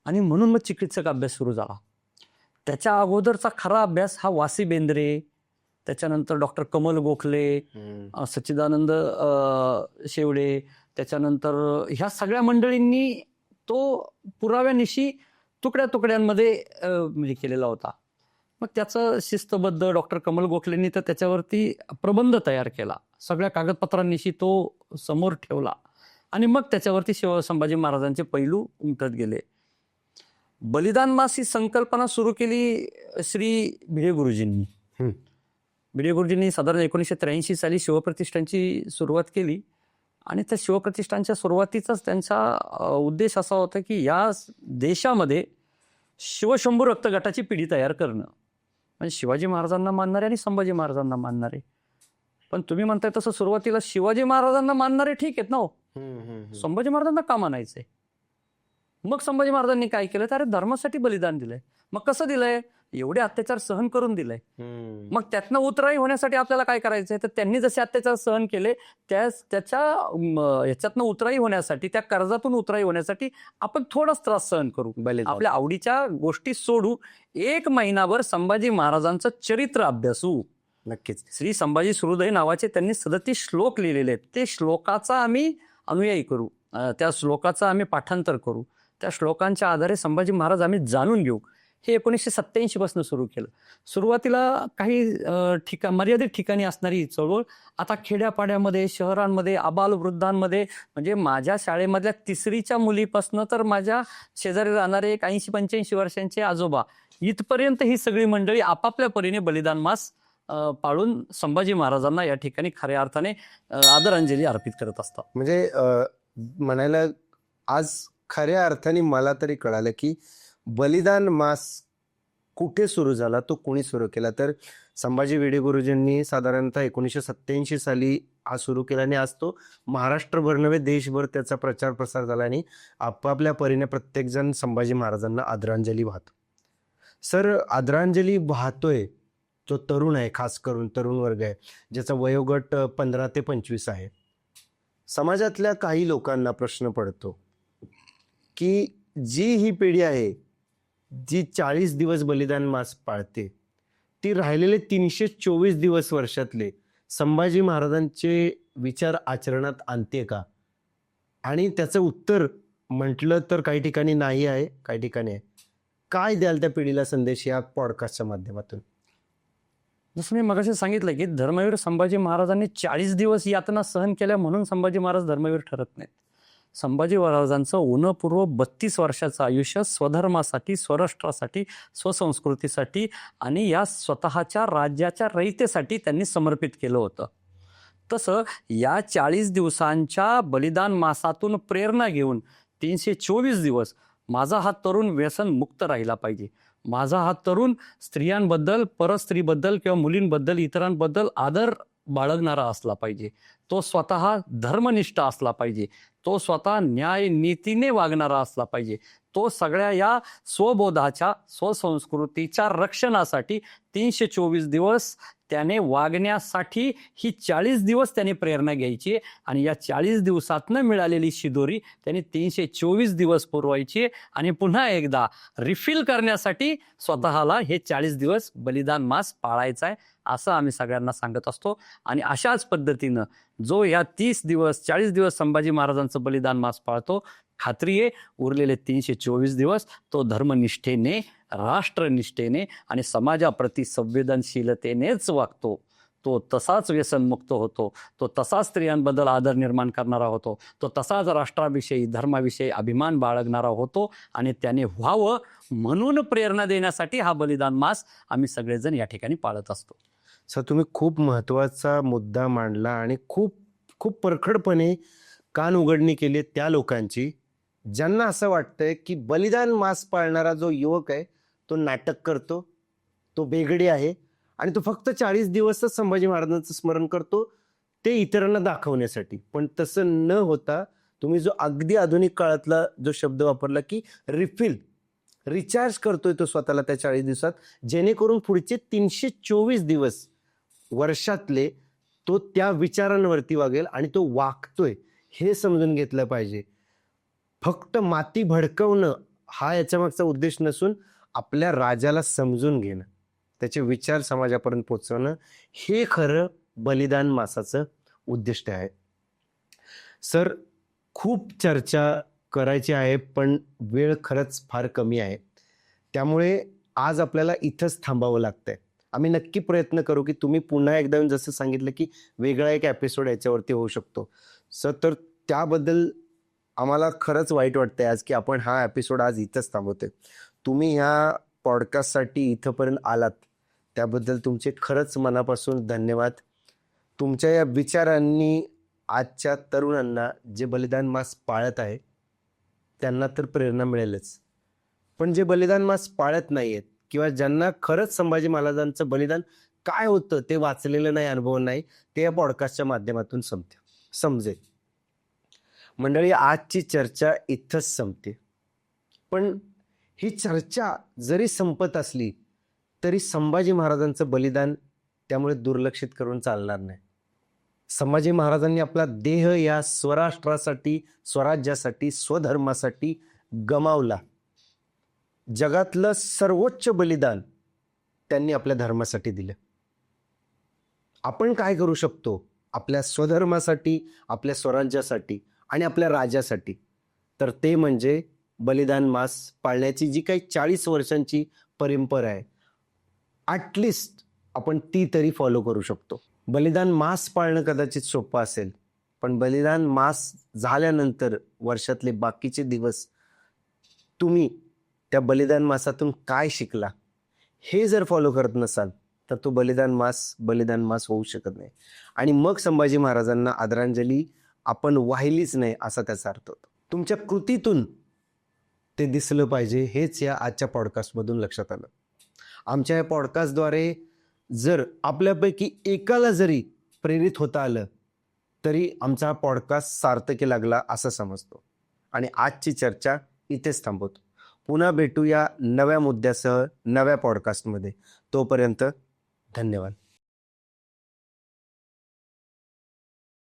आणि म्हणून मग चिकित्सक अभ्यास सुरू झाला. त्याच्या अगोदरचा खरा अभ्यास हा वासी बेंद्रे, त्याच्यानंतर डॉक्टर कमल गोखले, सच्चिदानंद शेवडे, त्याच्यानंतर ह्या सगळ्या मंडळींनी तो पुराव्यानिशी तुकड्या तुकड्यांमध्ये म्हणजे केलेला होता. मग त्याचं शिस्तबद्ध डॉक्टर कमल गोखलेंनी तर त्याच्यावरती प्रबंध तयार केला, सगळ्या कागदपत्रांनिशी तो समोर ठेवला आणि मग त्याच्यावरती संभाजी महाराजांचे पैलू उमटत गेले. बलिदान मास ही संकल्पना सुरू केली श्री भिडे गुरुजींनी. भिडे गुरुजींनी साधारण 1983 साली शिवप्रतिष्ठानची सुरुवात केली आणि त्या शिवप्रतिष्ठानच्या सुरुवातीचाच त्यांचा उद्देश असा होता की या देशामध्ये शिवशंभू रक्तगटाची पिढी तयार करणं, म्हणजे शिवाजी महाराजांना मानणारे आणि संभाजी महाराजांना मानणारे. पण तुम्ही म्हणताय तसं सुरुवातीला शिवाजी महाराजांना मानणारे ठीक आहेत ना हो, संभाजी महाराजांना का मानायचंय? मग संभाजी महाराजांनी काय केलं तर अरे धर्मासाठी बलिदान दिलंय. मग कसं दिलंय? एवढे अत्याचार सहन करून दिलंय. मग त्यातनं उतराई होण्यासाठी आपल्याला काय करायचंय? तर त्यांनी जसे अत्याचार सहन केले त्याच्या ह्याच्यातनं उतराई होण्यासाठी, त्या कर्जातून उतराई होण्यासाठी आपण थोडाच त्रास सहन करू, आपल्या आवडीच्या गोष्टी सोडू, 1 महिनाभर संभाजी महाराजांचं चरित्र अभ्यासू. नक्कीच. श्री संभाजी सुहृदय नावाचे त्यांनी 37 श्लोक लिहिलेले आहेत. ते श्लोकाचा आम्ही अनुयायी करू, त्या श्लोकाचं आम्ही पाठांतर करू, त्या श्लोकांच्या आधारे संभाजी महाराज आम्ही जाणून घेऊ. हे 1987 पासून सुरू केलं. सुरुवातीला काही मर्यादित ठिकाणी असणारी चळवळ आता खेड्यापाड्यामध्ये, शहरांमध्ये, आबालवृद्धांमध्ये, म्हणजे माझ्या शाळेमधल्या 3रीच्या मुलीपासनं तर माझ्या शेजारी राहणारे एक 80-85 वर्षांचे आजोबा इथपर्यंत ही सगळी मंडळी आपापल्या परीने बलिदान मास पाळून संभाजी महाराजांना या ठिकाणी खऱ्या अर्थाने आदरांजली अर्पित करत असतात. म्हणजे म्हणायला आज खऱ्या अर्थाने मला तरी कळालं की बलिदान मास कुठे सुरू झाला, तो कोणी सुरू केला? तर संभाजी भिडे गुरुजींनी साधारणतः 1987 साली हा सुरू केला आणि आज तो महाराष्ट्रभर नव्हे देशभर त्याचा प्रचार प्रसार झाला आणि आपापल्या परीने प्रत्येकजण संभाजी महाराजांना आदरांजली वाहतो. सर, आदरांजली वाहतोय जो तरुण आहे, खास करून तरुण वर्ग आहे, ज्याचा वयोगट 15 ते 25 आहे. समाजातल्या काही लोकांना प्रश्न पडतो की जी ही पिढी आहे जी 40 दिवस बलिदान मास पाळते, ती राहिलेले 324 दिवस वर्षातले संभाजी महाराजांचे विचार आचरणात आणते का? आणि त्याचं उत्तर म्हटलं तर काही ठिकाणी नाही आहे, काही ठिकाणी आहे. काय द्याल त्या पिढीला संदेश या पॉडकास्टच्या माध्यमातून? जसं मी मगाशी सांगितलं की धर्मवीर संभाजी महाराजांनी 40 दिवस यातना सहन केल्या म्हणून संभाजी महाराज धर्मवीर ठरत नाहीत. संभाजी महाराजांचं उन्हपूर्व 32 वर्षाचं आयुष्य स्वधर्मासाठी, स्वराष्ट्रासाठी, स्वसंस्कृतीसाठी आणि या स्वतःच्या राज्याच्या रयतेसाठी त्यांनी समर्पित केलं होतं. तसं या 40 दिवसांच्या बलिदान मासातून प्रेरणा घेऊन 324 दिवस माझा हा तरुण व्यसन मुक्त राहिला पाहिजे. माझा हा तरुण स्त्रियांबद्दल, परस्त्रीबद्दल किंवा मुलींबद्दल, इतरांबद्दल आदर बाळगणारा असला पाहिजे. तो स्वतः धर्मनिष्ठ असला पाहिजे. तो स्वतः न्याय नीतीने वागणारा असला पाहिजे. तो सगळ्या या स्वबोधाच्या, स्वसंस्कृतीच्या रक्षणासाठी 324 दिवस त्याने वागण्यासाठी ही 40 दिवस त्याने प्रेरणा घ्यायची आणि या 40 दिवसातनं मिळालेली शिदोरी त्याने 324 दिवस पुरवायची आणि पुन्हा एकदा रिफिल करण्यासाठी स्वतःला हे 40 दिवस बलिदान मास पाळायचा आहे असं आम्ही सगळ्यांना सांगत असतो. आणि अशाच पद्धतीनं जो या 30 दिवस 40 दिवस संभाजी महाराजांचं बलिदान मास पाळतो, खात्री आहे उरलेले 324 दिवस तो धर्मनिष्ठेने, राष्ट्रनिष्ठेने आणि समाजाप्रती संवेदनशीलतेनेच वागतो. तो तसाच व्यसनमुक्त होतो. तो तसाच स्त्रियांबद्दल आदर निर्माण करणारा होतो. तो तसाच राष्ट्राविषयी, धर्माविषयी अभिमान बाळगणारा होतो आणि त्याने व्हावं म्हणून प्रेरणा देण्यासाठी हा बलिदान मास आम्ही सगळेजण या ठिकाणी पाळत असतो. सर, तुम्ही खूप महत्त्वाचा मुद्दा मांडला आणि खूप खूप परखडपणे कान उघडणी केली त्या लोकांची ज्यांना असं वाटतंय की बलिदान मास पाळणारा जो युवक आहे तो नाटक करतो, तो बेगडी आहे आणि तो फक्त 40 दिवसच संभाजी महाराजांचं स्मरण करतो ते इतरांना दाखवण्यासाठी. पण तसं न होता तुम्ही जो अगदी आधुनिक काळातला जो शब्द वापरला की रिचार्ज करतोय तो स्वतःला त्या 40 दिवसात, जेणेकरून पुढचे 324 दिवस वर्षातले तो त्या विचारांवरती वागेल आणि तो वागतोय हे समजून घेतलं पाहिजे. फक्त माती भडकवणं हा याच्या मागचा उद्देश नसून आपल्या राजाला समजून घेणं, त्याचे विचार समाजापर्यंत पोहोचवणं हे खरं बलिदान मासाचं उद्दिष्ट आहे. सर, खूप चर्चा करायची आहे पण वेळ खरंच फार कमी आहे, त्यामुळे आज आपल्याला इथंच थांबावं लागतंय. आम्ही नक्की प्रयत्न करू की तुम्ही पुन्हा एकदा येऊन जसं सांगितलं की वेगळा एक एपिसोड याच्यावरती होऊ शकतो. सर, तर त्याबद्दल आम्हाला खरंच वाईट वाटतंय आज की आपण हा एपिसोड आज इथंच थांबवतोय. तुम्ही ह्या पॉडकास्टसाठी इथंपर्यंत आलात त्याबद्दल तुमचे खरंच मनापासून धन्यवाद. तुमच्या या विचारांनी आजच्या तरुणांना जे बलिदान मास पाळत आहे त्यांना तर प्रेरणा मिळेलच, पण जे बलिदान मास पाळत नाही आहेत किंवा ज्यांना खरंच संभाजी महाराजांचं बलिदान काय होतं ते वाचलेलं नाही, अनुभव नाही, ते या पॉडकास्टच्या माध्यमातून समजेल. मंडळी, आजची चर्चा इथंच संपते, पण ही चर्चा जरी संपत असली तरी संभाजी महाराजांचं बलिदान त्यामुळे दुर्लक्षित करून चालणार नाही. संभाजी महाराजांनी आपला देह या स्वराष्ट्रासाठी, स्वराज्यासाठी, स्वधर्मासाठी गमावला. जगातलं सर्वोच्च बलिदान त्यांनी आपल्या धर्मासाठी दिलं. आपण काय करू शकतो आपल्या स्वधर्मासाठी, आपल्या स्वराज्यासाठी आणि आपल्या राजासाठी? तर ते म्हणजे बलिदान मास पाळण्याची जी काही 40 वर्षांची परंपरा आहे, ॲटलिस्ट आपण ती तरी फॉलो करू शकतो. बलिदान मास पाळणं कदाचित सोपं असेल, पण बलिदान मास झाल्यानंतर वर्षातले बाकीचे दिवस तुम्ही त्या बलिदान मासातून काय शिकला हे जर फॉलो करत नसाल तर तो बलिदान मास होऊ शकत नाही. आणि मग संभाजी महाराजांना आदरांजली आपण वाहिलीच नाही असा त्याचा अर्थ होतो. तुमच्या कृतीतून ते दिसलं पाहिजे हेच या आजच्या पॉडकास्टमधून लक्षात आलं. आमच्या या पॉडकास्टद्वारे जर आपल्यापैकी एकाला जरी प्रेरित होता आलं तरी आमचा हा पॉडकास्ट सार्थकी लागला असं समजतो. आणि आजची चर्चा इथेच थांबवतो. पुन्हा भेटूया नव्या मुद्द्यासह नव्या पॉडकास्टमध्ये. तोपर्यंत धन्यवाद.